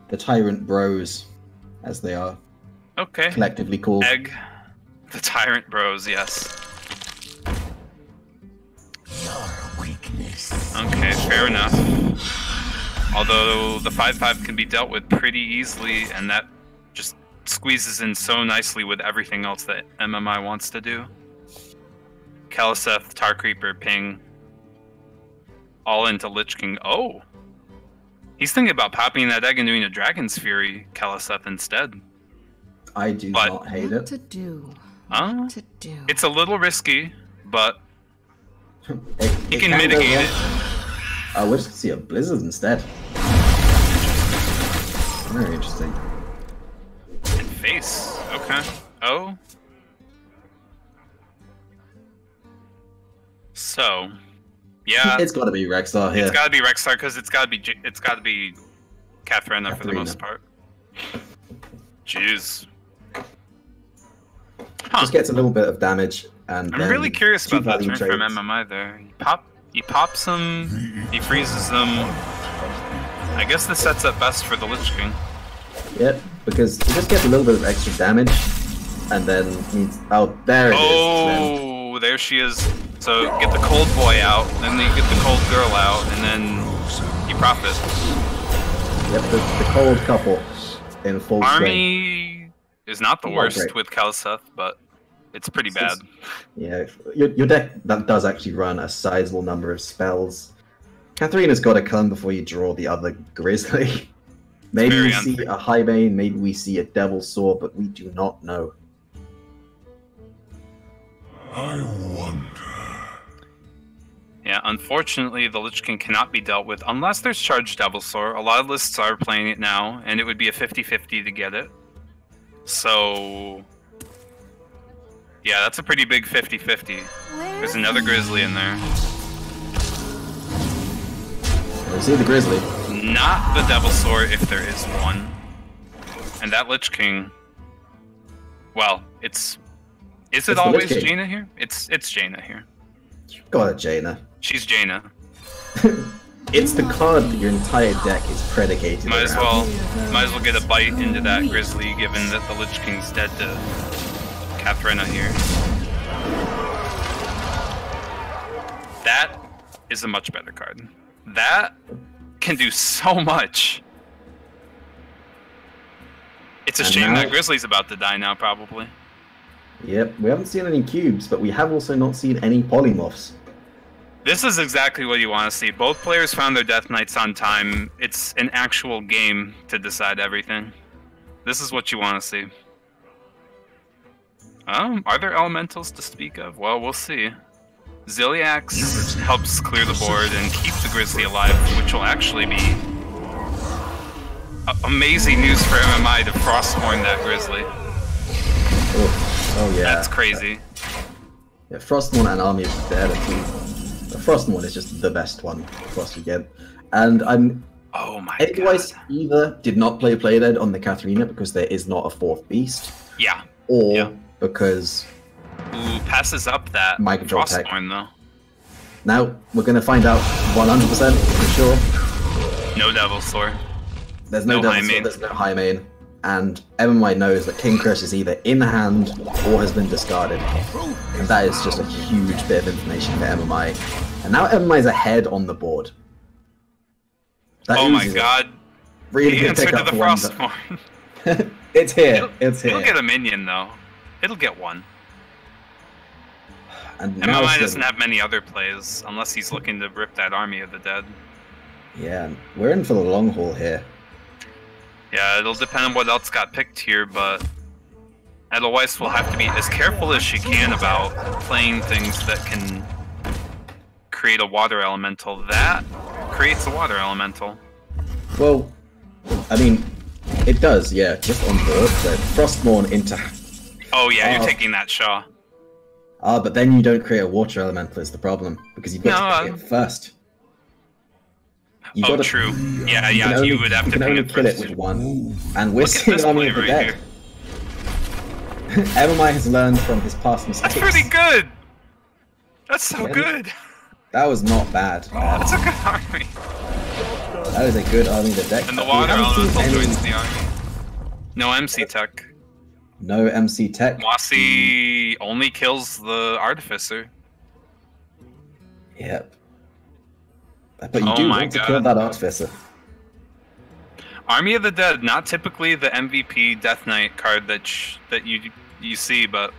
The Tyrant Bros, as they are Okay. collectively called. Egg. The Tyrant Bros, yes. Okay, fair enough. Although the 5/5 can be dealt with pretty easily, and that just squeezes in so nicely with everything else that MMI wants to do. Keleseth, Tar Creeper, Ping. All into Lich King. Oh! He's thinking about popping that egg and doing a Dragon's Fury Keleseth instead. I do not hate What it. to do? Huh? What to do? It's a little risky, but he It can go mitigate it. wrong. We're just gonna see a Blizzard instead. Very interesting. And face. Okay. Oh. So, yeah, It's got to be Rexar here. it's got to be Rexar because it's got to be Katharina for the most part. Jeez. Huh. Just gets a little bit of damage, and I'm then really curious two about that value turn from trades. MMI there. He pops them, he freezes them. I guess this sets up best for the Lich King. Yep, because it just gets a little bit of extra damage, and then means there it is. Oh, there she is. So get the cold boy out, then you get the cold girl out, and then you profit. Yep, the cold couple in full strength. Army is not the worst with Kelseth, but it's pretty bad. Yeah, your deck that does actually run a sizable number of spells. Katharina's got to come before you draw the other Grizzly. Maybe we see a Highbane, maybe we see a Devil Sword, but we do not know. I wonder. Yeah, unfortunately, the Lich King cannot be dealt with unless there's Charged Devilsaur. A lot of lists are playing it now, and it would be a 50-50 to get it. So, yeah, that's a pretty big 50-50. There's another Grizzly in there. We see the Grizzly. Not the Devilsaur if there is one. And that Lich King, well, it's... Is it always Jaina here? It's Jaina here. You've got a Jaina. She's Jaina. It's the card that your entire deck is predicated Might as around. well get a bite into that Grizzly, given that the Lich King's dead to Katharina here. That is a much better card. That can do so much. It's a shame that Grizzly's about to die now, probably. Yep, we haven't seen any cubes, but we have also not seen any polymorphs. This is exactly what you want to see. Both players found their Death Knights on time. It's an actual game to decide everything. This is what you want to see. Are there elementals to speak of? Well, we'll see. Ziliax helps clear the board and keep the Grizzly alive, which will actually be amazing news for MMI to Frostmourne that Grizzly. Oh yeah. That's crazy. Yeah, Frostmourne and Army of the Dead are two. Frostmourne is just the best one Frost you get. And I'm... Oh my Edgewise god. either did not play Playdead on the Katharina because there is not a fourth beast. Yeah. Or because... Ooh, passes up that Frostmourne though. Now, we're going to find out 100% for sure. No Devilsaur. There's no Devilsaur, there's no Highmane. And MMI knows that King Crush is either in hand or has been discarded. And that is just a huge bit of information for MMI. And now MMI is ahead on the board. That oh my god. Really the good answer pick to up the for one. Frostmourne. It's here. It's here. It'll get a minion though. It'll get one. And MMI doesn't have many other plays unless he's looking to rip that Army of the Dead. Yeah, we're in for the long haul here. Yeah, it'll depend on what else got picked here, but Edelweiss will have to be as careful as she can about playing things that can create a water elemental. That creates a water elemental. Well, I mean, it does, yeah, just on board. So Frostmourne into... Oh yeah, you're taking that Shaw. But then you don't create a water elemental is the problem, because you've got to pick it first. Oh, true. Yeah, you would have to only kill it with one. And we're seeing Army of the Dead. MMI has learned from his past mistakes. That's pretty good! That's so good! That was not bad. That's a good army. That is a good Army of the Deck. And the water elemental joins the army. No MC tech. No MC tech. Mossy only kills the Artificer. Yep. But you do want to kill that Artificer. Army of the Dead, not typically the MVP Death Knight card that you see, but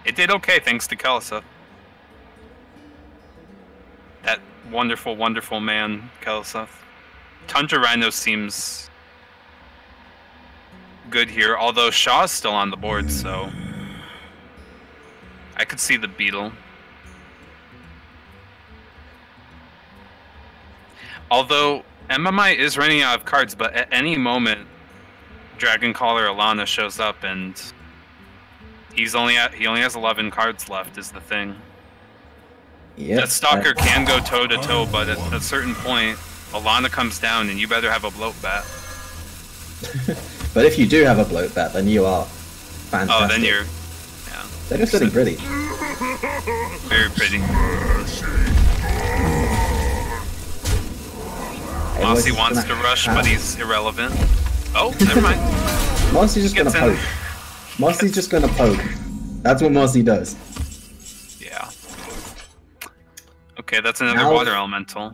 it did okay thanks to Kelsa. That wonderful, wonderful man, Kelsa. Tundra Rhino seems good here, although Shaw's still on the board, so I could see the Beetle. Although MMI is running out of cards, but at any moment, Dragon Caller Alana shows up, and he only has 11 cards left. Is the thing. Yeah. That Stalker can go toe-to-toe, but at a certain point, Alana comes down and you better have a bloat bat. But if you do have a bloat bat, then you are fantastic. Oh, then you're... Yeah. They're just sitting pretty. Very pretty. Otherwise Mossy wants to gonna rush, have- but he's irrelevant. Oh, never mind. Mossy's just gonna Gets in. poke. Mossy's just gonna poke. That's what Mossy does. Yeah. Okay, that's another Now- water elemental.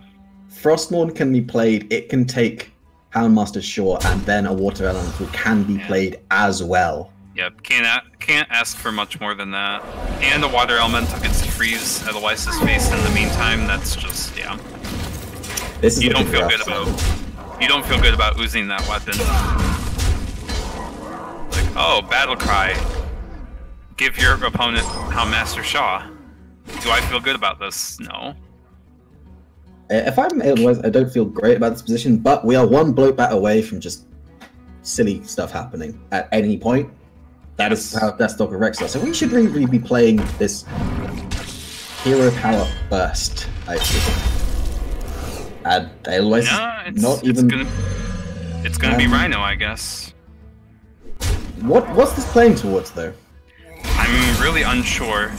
Frostmourne can be played. It can take Houndmaster's Shore, and then a water elemental can be played as well. Yep, can't ask for much more than that. And the water elemental gets to freeze Eloise's face in the meantime. That's just, yeah. This is You don't looking feel rough, good about. You don't feel good about oozing that weapon. Like, oh, battle cry. Give your opponent Houndmaster Shaw. Do I feel good about this? No. If I'm otherwise, I don't feel great about this position, but we are one bloat bat away from just silly stuff happening at any point. That is how Deathstalker Rex does. So we should really be playing this hero power burst, I think. And otherwise, It's gonna be Rhino, I guess. What's this playing towards though? I'm really unsure.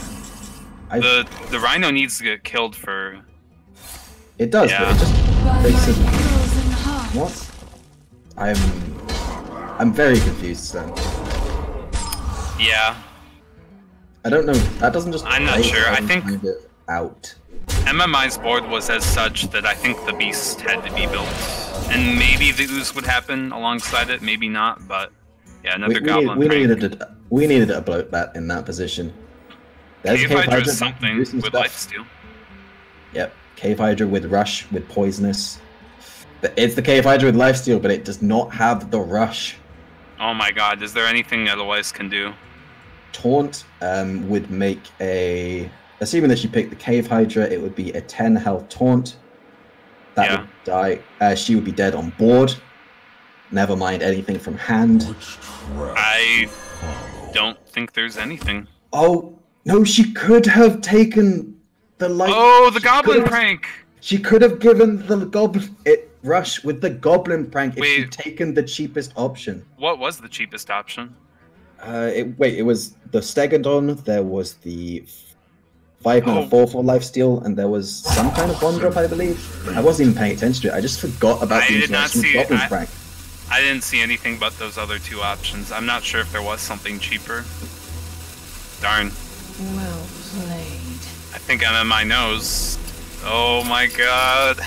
I- The Rhino needs to get killed for. It does, Yeah. but it just By makes my it. frozen heart. What? I'm very confused. Then Yeah, I don't know. That doesn't just. I'm not play sure. I some think- kind of out. MMI's board was as such that I think the beast had to be built, and maybe the ooze would happen alongside it, maybe not. But yeah, another goblin. We prank. needed a bloat bat in that position. There's Cave Cave Hydra Hydra is something do some with stuff. lifesteal. Yep, Cave Hydra with Rush with Poisonous. It's the Cave Hydra with Lifesteal, but it does not have the Rush. Oh my god, is there anything Eloise can do? Taunt would make a. Assuming that she picked the Cave Hydra, it would be a 10 health taunt. That Yeah. would die. She would be dead on board. Never mind anything from hand. I don't think there's anything. Oh no, she could have taken the light. Oh, the she goblin could have- prank! She could have given the goblin Rush with the goblin prank if Wait. she'd taken the cheapest option. What was the cheapest option? It was the Stegodon, there was the 5 mana Oh. 4/4 lifesteal, and there was some kind of one drop, I believe. I wasn't even paying attention to it. I just forgot about I the did not interaction with see- goblin I- prank. I didn't see anything but those other two options. I'm not sure if there was something cheaper. Darn. Well played. I think MMI knows. Oh my god.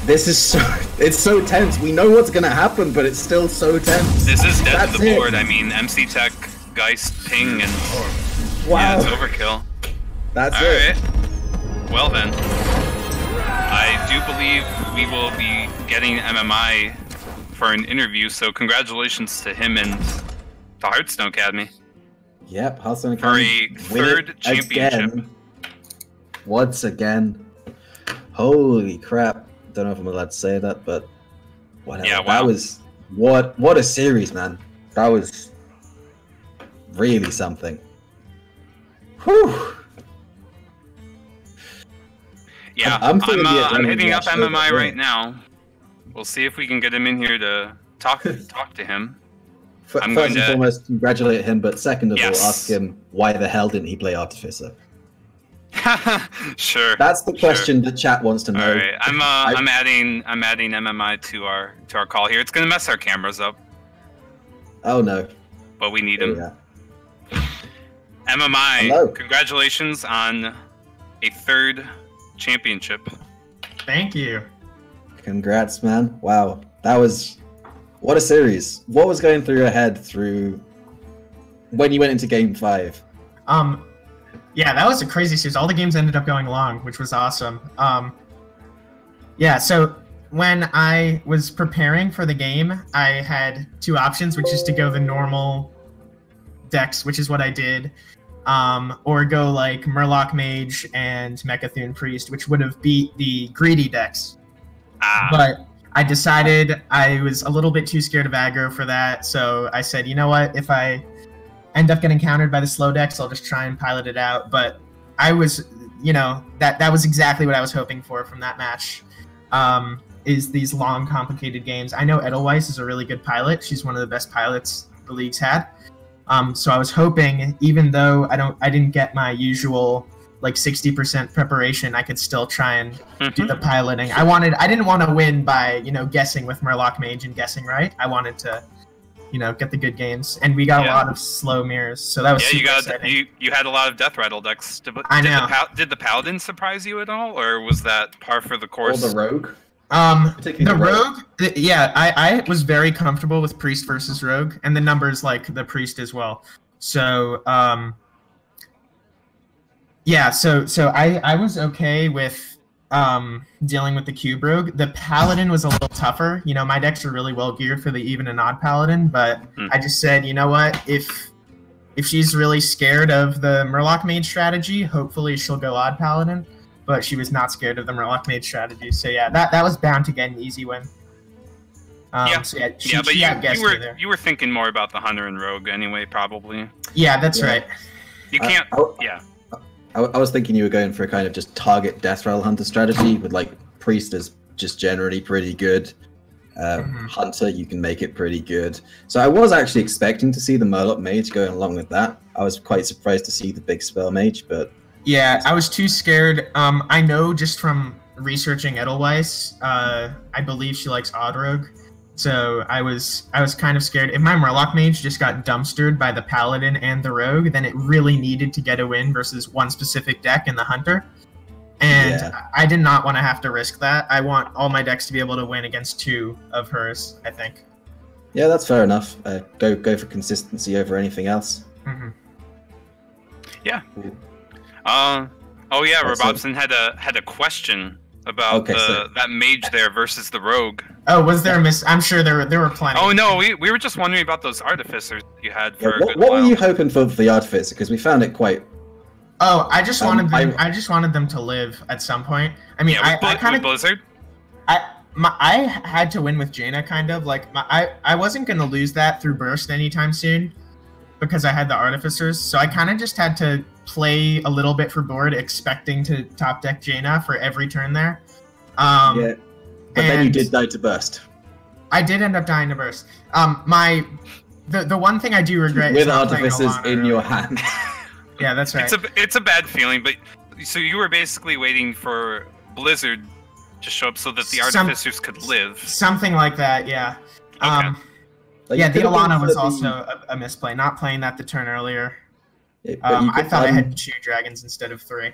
This is it's so tense. We know what's gonna happen, but it's still so tense. This is dead That's to the it. board. I mean, MC Tech, Geist, Ping, and Wow, yeah, it's overkill. that's it. Alright. Well then. I do believe we will be getting MMI for an interview, so congratulations to him and the Hearthstone Academy. Yep, Hearthstone For a Academy win it third championship. again. Once again. Holy crap. Don't know if I'm allowed to say that, but whatever. Yeah, wow. That was what a series, man. That was really something. Whew. Yeah, I'm I'm, feeling the I'm adrenaline hitting up rush MMI over right here. now. We'll see if we can get him in here to talk to him. I'm First going and to- foremost, congratulate him, but second of Yes. all, ask him why the hell didn't he play Artificer? Sure. That's the question the chat wants to know. All right, I'm adding MMI to our call here. It's gonna mess our cameras up, Oh no. but we need There him. we are. MMI, Hello. congratulations on a third championship. Thank you. Congrats, man. Wow. That was what a series. What was going through your head through when you went into game 5? Yeah, that was a crazy series. All the games ended up going long, which was awesome. Yeah, so when I was preparing for the game, I had two options, which is to go the normal decks, which is what I did, or go like Murloc Mage and Mechathune Priest, which would have beat the greedy decks. But I decided I was a little bit too scared of aggro for that, so I said, you know what, if I end up getting countered by the slow decks, I'll just try and pilot it out. But I was, that was exactly what I was hoping for from that match. Is these long, complicated games. I know Edelweiss is a really good pilot. She's one of the best pilots the league's had. So I was hoping, even though I didn't get my usual like 60% preparation, I could still try and do the piloting. I didn't want to win by, guessing with Murloc Mage and guessing right. I wanted to, get the good games, and we got a lot of slow mirrors, so that was exciting. You had a lot of Death Rattle decks. Did the Paladin surprise you at all, or was that par for the course? Or the Rogue? The Rogue, I was very comfortable with Priest versus Rogue, and the numbers like the Priest as well. So, so I was okay with dealing with the Cube Rogue. The Paladin was a little tougher. My decks are really well geared for the even and odd Paladin, but I just said, you know what, if she's really scared of the Murloc Mage strategy, hopefully she'll go odd Paladin. But she was not scared of the Murloc Mage strategy. So yeah, that was bound to get an easy win. You were thinking more about the Hunter and Rogue anyway, probably. Yeah, that's right. You can't. I was thinking you were going for a kind of just target Death Rattle Hunter strategy with like Priest is just generally pretty good. Hunter, you can make it pretty good. So I was actually expecting to see the Murloc Mage going along with that. I was quite surprised to see the big Spell Mage, but. Yeah, I was too scared. I know just from researching Edelweiss, I believe she likes Odd Rogue. So I was kind of scared. If my Murloc Mage just got dumpstered by the Paladin and the Rogue, then it really needed to get a win versus one specific deck in the Hunter. And I did not want to have to risk that. I want all my decks to be able to win against two of hers, I think. Yeah, that's fair enough. Go for consistency over anything else. Yeah. Robobson had a question about that mage there versus the Rogue. Oh, was there a I'm sure there were plenty. Oh no, we were just wondering about those artificers you had for a good what while. Were you hoping for the artificer? Because we found it quite. Oh, I just wanted them. I just wanted them to live at some point. I mean, I kind of Blizzard. I had to win with Jaina, kind of like I wasn't gonna lose that through Burst anytime soon, because I had the artificers. So I kind of just had to play a little bit for board, expecting to top deck Jaina for every turn there. But then you did die to Burst. I did end up dying to Burst. The one thing I do regret with is not artificers in your hand. Yeah, that's right. It's a bad feeling, but so you were basically waiting for Blizzard to show up so that the artificers could live. Something like that, yeah. Okay. The Alana was also a misplay, not playing that the turn earlier. I thought I had 2 dragons instead of 3.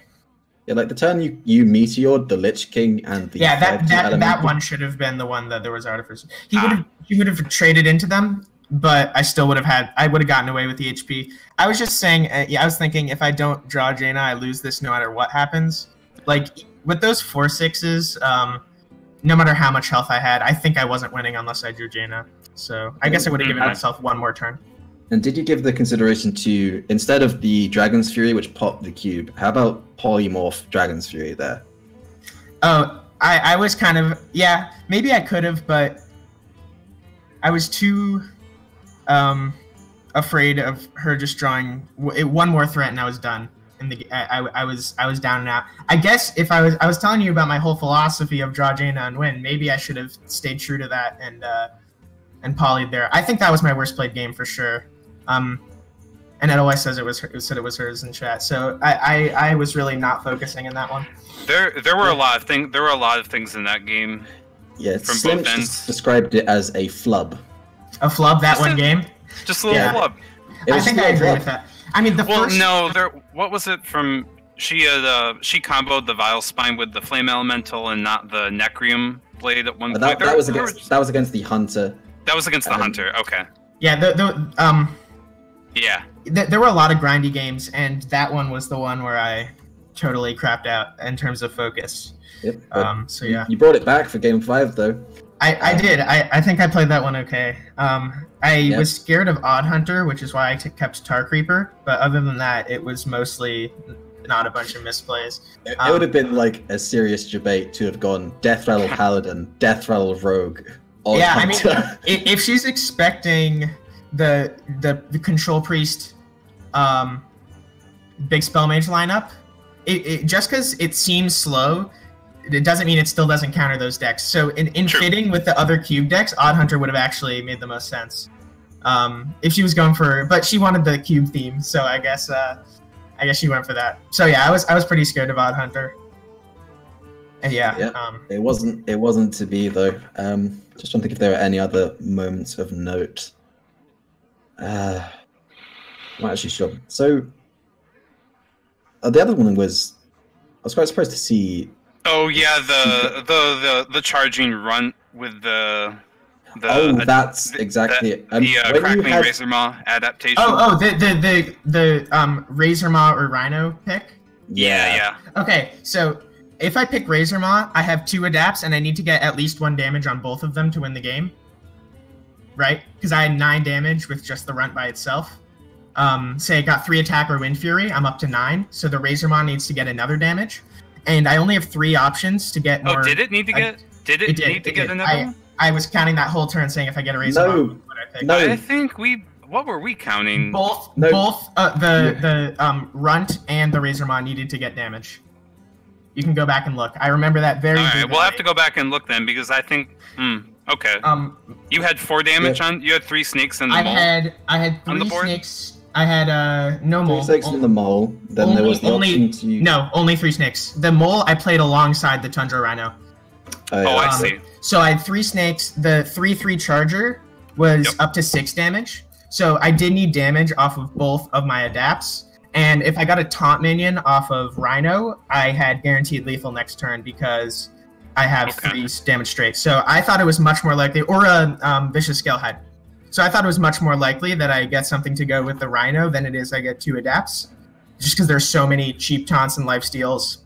Yeah, like the turn you meteored the Lich King and the that one should have been the one that there was artificers. He would have traded into them, but I still would have gotten away with the HP. I was just saying, I was thinking if I don't draw Jaina, I lose this no matter what happens. Like with those 4/6s, no matter how much health I had, I think I wasn't winning unless I drew Jaina. So I guess I would have given myself one more turn. And did you give the consideration to, instead of the Dragon's Fury, which popped the cube, how about Polymorph Dragon's Fury there? Oh, I was kind of, maybe I could have, but I was too afraid of her just drawing one more threat and I was done. I was down and out. I guess if I was telling you about my whole philosophy of draw Jaina and win, maybe I should have stayed true to that and polyed there. I think that was my worst played game for sure. And Edelweiss says it was hers in chat. So I was really not focusing in that one. There were a lot of things. There were a lot of things in that game. Yeah, from both ends. Described it as a flub. A flub that one game. Just a little flub. I think I agree with that. I mean, what was it from? She comboed the Vile Spine with the Flame Elemental and not the Necrium blade at one point. That was against the Hunter. That was against the Hunter. Okay. Yeah. Yeah. There were a lot of grindy games, and that one was the one where I totally crapped out in terms of focus. Yep. So yeah. You brought it back for Game 5 though. I did. I think I played that one okay. I was scared of Odd Hunter, which is why I kept Tar Creeper. But other than that, it was mostly not a bunch of misplays. It would have been like a serious debate to have gone Death Rattle Paladin, Death Rattle Rogue. Odd Hunter. I mean, if she's expecting the Control Priest, Big Spell Mage lineup, just because it seems slow, it doesn't mean it still doesn't counter those decks. So in fitting with the other cube decks, Odd Hunter would have actually made the most sense. If she was going for, but she wanted the cube theme, so I guess she went for that. So yeah, I was pretty scared of Odd Hunter. And yeah, it wasn't to be though. Just trying to think if there were any other moments of note. I'm not actually sure. So the other one was, I was quite surprised to see. Oh yeah, the charging run with the that's exactly it. The Crackling Razor Maw adaptation. The Razor Maw or Rhino pick. Yeah. Okay, so if I pick Razor Maw, I have 2 adapts, and I need to get at least 1 damage on both of them to win the game. Right? Because I had 9 damage with just the runt by itself. Say I got 3 attack or Wind Fury, I'm up to 9. So the Razor Maw needs to get another damage, and I only have 3 options to get more. Oh, did it need to get? Did it need to get another one? I was counting that whole turn, saying if I get a Razor Maw, what I pick. No. I think what were we counting? Both the runt and the Razor Maw needed to get damage. You can go back and look. I remember that very. All right, vividly. we'll have to go back and look then, because I think. Okay. You had 4 damage on. You had 3 snakes in the mole. I had 3 snakes. I had no mole. 3 snakes in the mole. Then there was the option to. No, only 3 snakes. The mole I played alongside the Tundra Rhino. I see. So I had 3 snakes. The 3/3 charger was up to 6 damage. So I did need damage off of both of my adapts. And if I got a taunt minion off of Rhino, I had guaranteed lethal next turn because I have 3 damage straight. So I thought it was much more likely, or a Vicious Scalehead. So I thought it was much more likely that I get something to go with the Rhino than it is I get 2 adapts. Just because there's so many cheap taunts and lifesteals.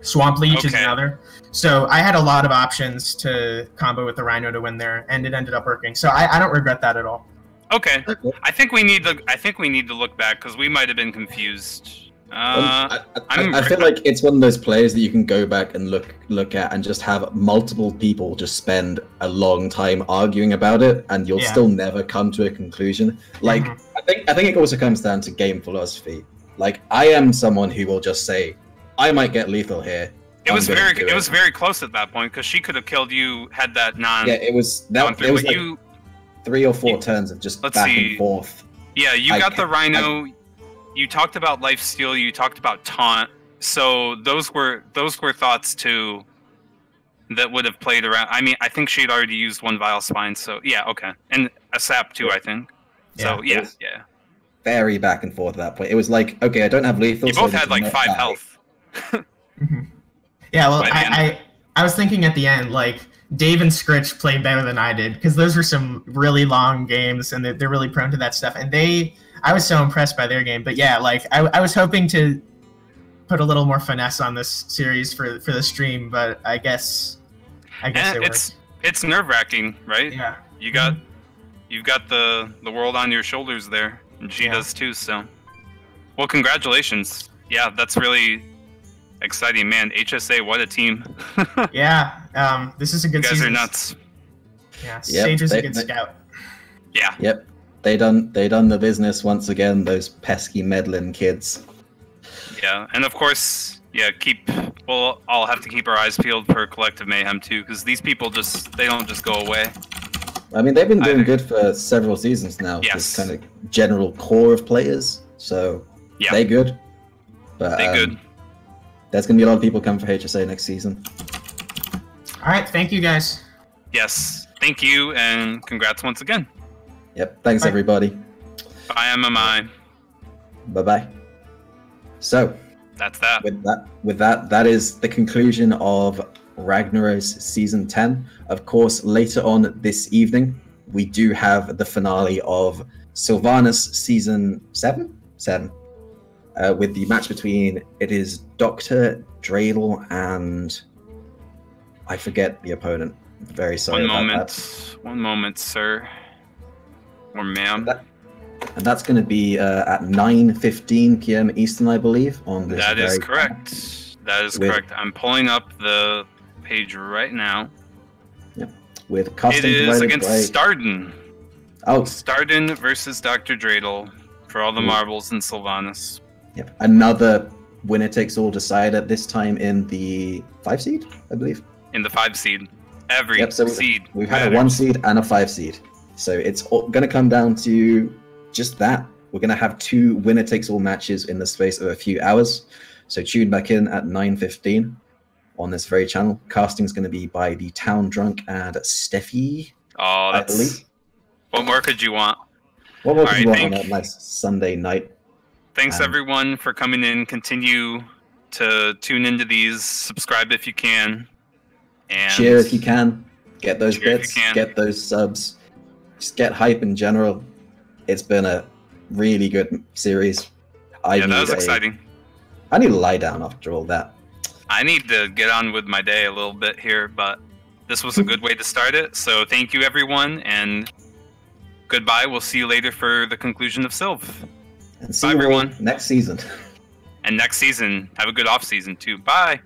Swamp Leech is another. So I had a lot of options to combo with the Rhino to win there, and it ended up working. So I don't regret that at all. Okay, I think we need to look back because we might have been confused. I feel like it's one of those players that you can go back and look at and just have multiple people just spend a long time arguing about it, and you'll still never come to a conclusion. Like I think it also comes down to game philosophy. Like I am someone who will just say, I might get lethal here. It was very close at that point because she could have killed you had that non. Yeah, it was that. It was like 3 or 4 turns of just back and forth. Yeah, you got the Rhino. You talked about lifesteal. You talked about taunt. So those were thoughts too that would have played around. I mean, I think she'd already used 1 Vile Spine. So yeah, okay, and a sap too, I think. So yeah. Very back and forth at that point. It was like, okay, I don't have lethal. You both had like 5 health. Yeah, well, I was thinking at the end, like, Dave and Scritch played better than I did, because those were some really long games, and they're really prone to that stuff, and I was so impressed by their game, but yeah, like, I was hoping to put a little more finesse on this series for the stream, but I guess it worked. It's nerve-wracking, right? Yeah. You've got the world on your shoulders there, and she does too, so. Well, congratulations. Yeah, that's really exciting, man. HSA, what a team. Yeah, this is a good season. You guys are nuts. Yeah, Sage is a good scout. Yeah. Yep. They done the business once again, those pesky meddling kids. Yeah, and of course, we'll all have to keep our eyes peeled for Collective Mayhem too, because these people they don't just go away. I mean, they've been doing good for several seasons now. Yes. This kind of general core of players, so they're good. But they're good. There's going to be a lot of people coming for HSA next season. All right, thank you guys. Yes, thank you, and congrats once again. Yep, thanks everybody. Bye, MMI. Bye-bye. So, that's that. With that is the conclusion of Ragnaros Season 10. Of course, later on this evening, we do have the finale of Sylvanas Season 7? 7. With the match between, it is Dr. Dreidel and I forget the opponent. Very sorry about that. One moment, sir. Or ma'am. And that's going to be at 9:15 p.m. Eastern, I believe. On this. That is correct. That is correct. I'm pulling up the page right now. Yep. With custom. It is against Starden. Oh. Starden versus Dr. Dreidel for all the marbles in Sylvanas. Yep. Another winner takes all decider, this time in the 5 seed, I believe. In the 5 seed. Every Yep, so seed. we've had a matters. 1 seed and a 5 seed. So it's going to come down to just that. We're going to have 2 winner takes all matches in the space of a few hours. So tune back in at 9:15 on this very channel. Casting is going to be by the Town Drunk and Steffi. Oh, I believe. that's... What more could you want? What more All could you right, want on a nice Sunday night? Thanks, everyone, for coming in. Continue to tune into these. Subscribe if you can. And Cheer if you can. Get those Cheer if bits. you can. Get those subs. Just get hype in general. It's been a really good series. Yeah, that was exciting. I need to lie down after all that. I need to get on with my day a little bit here, but this was a good way to start it. So thank you, everyone, and goodbye. We'll see you later for the conclusion of Sylph. And see Bye, you all everyone. next season. And next season, have a good off season too. Bye.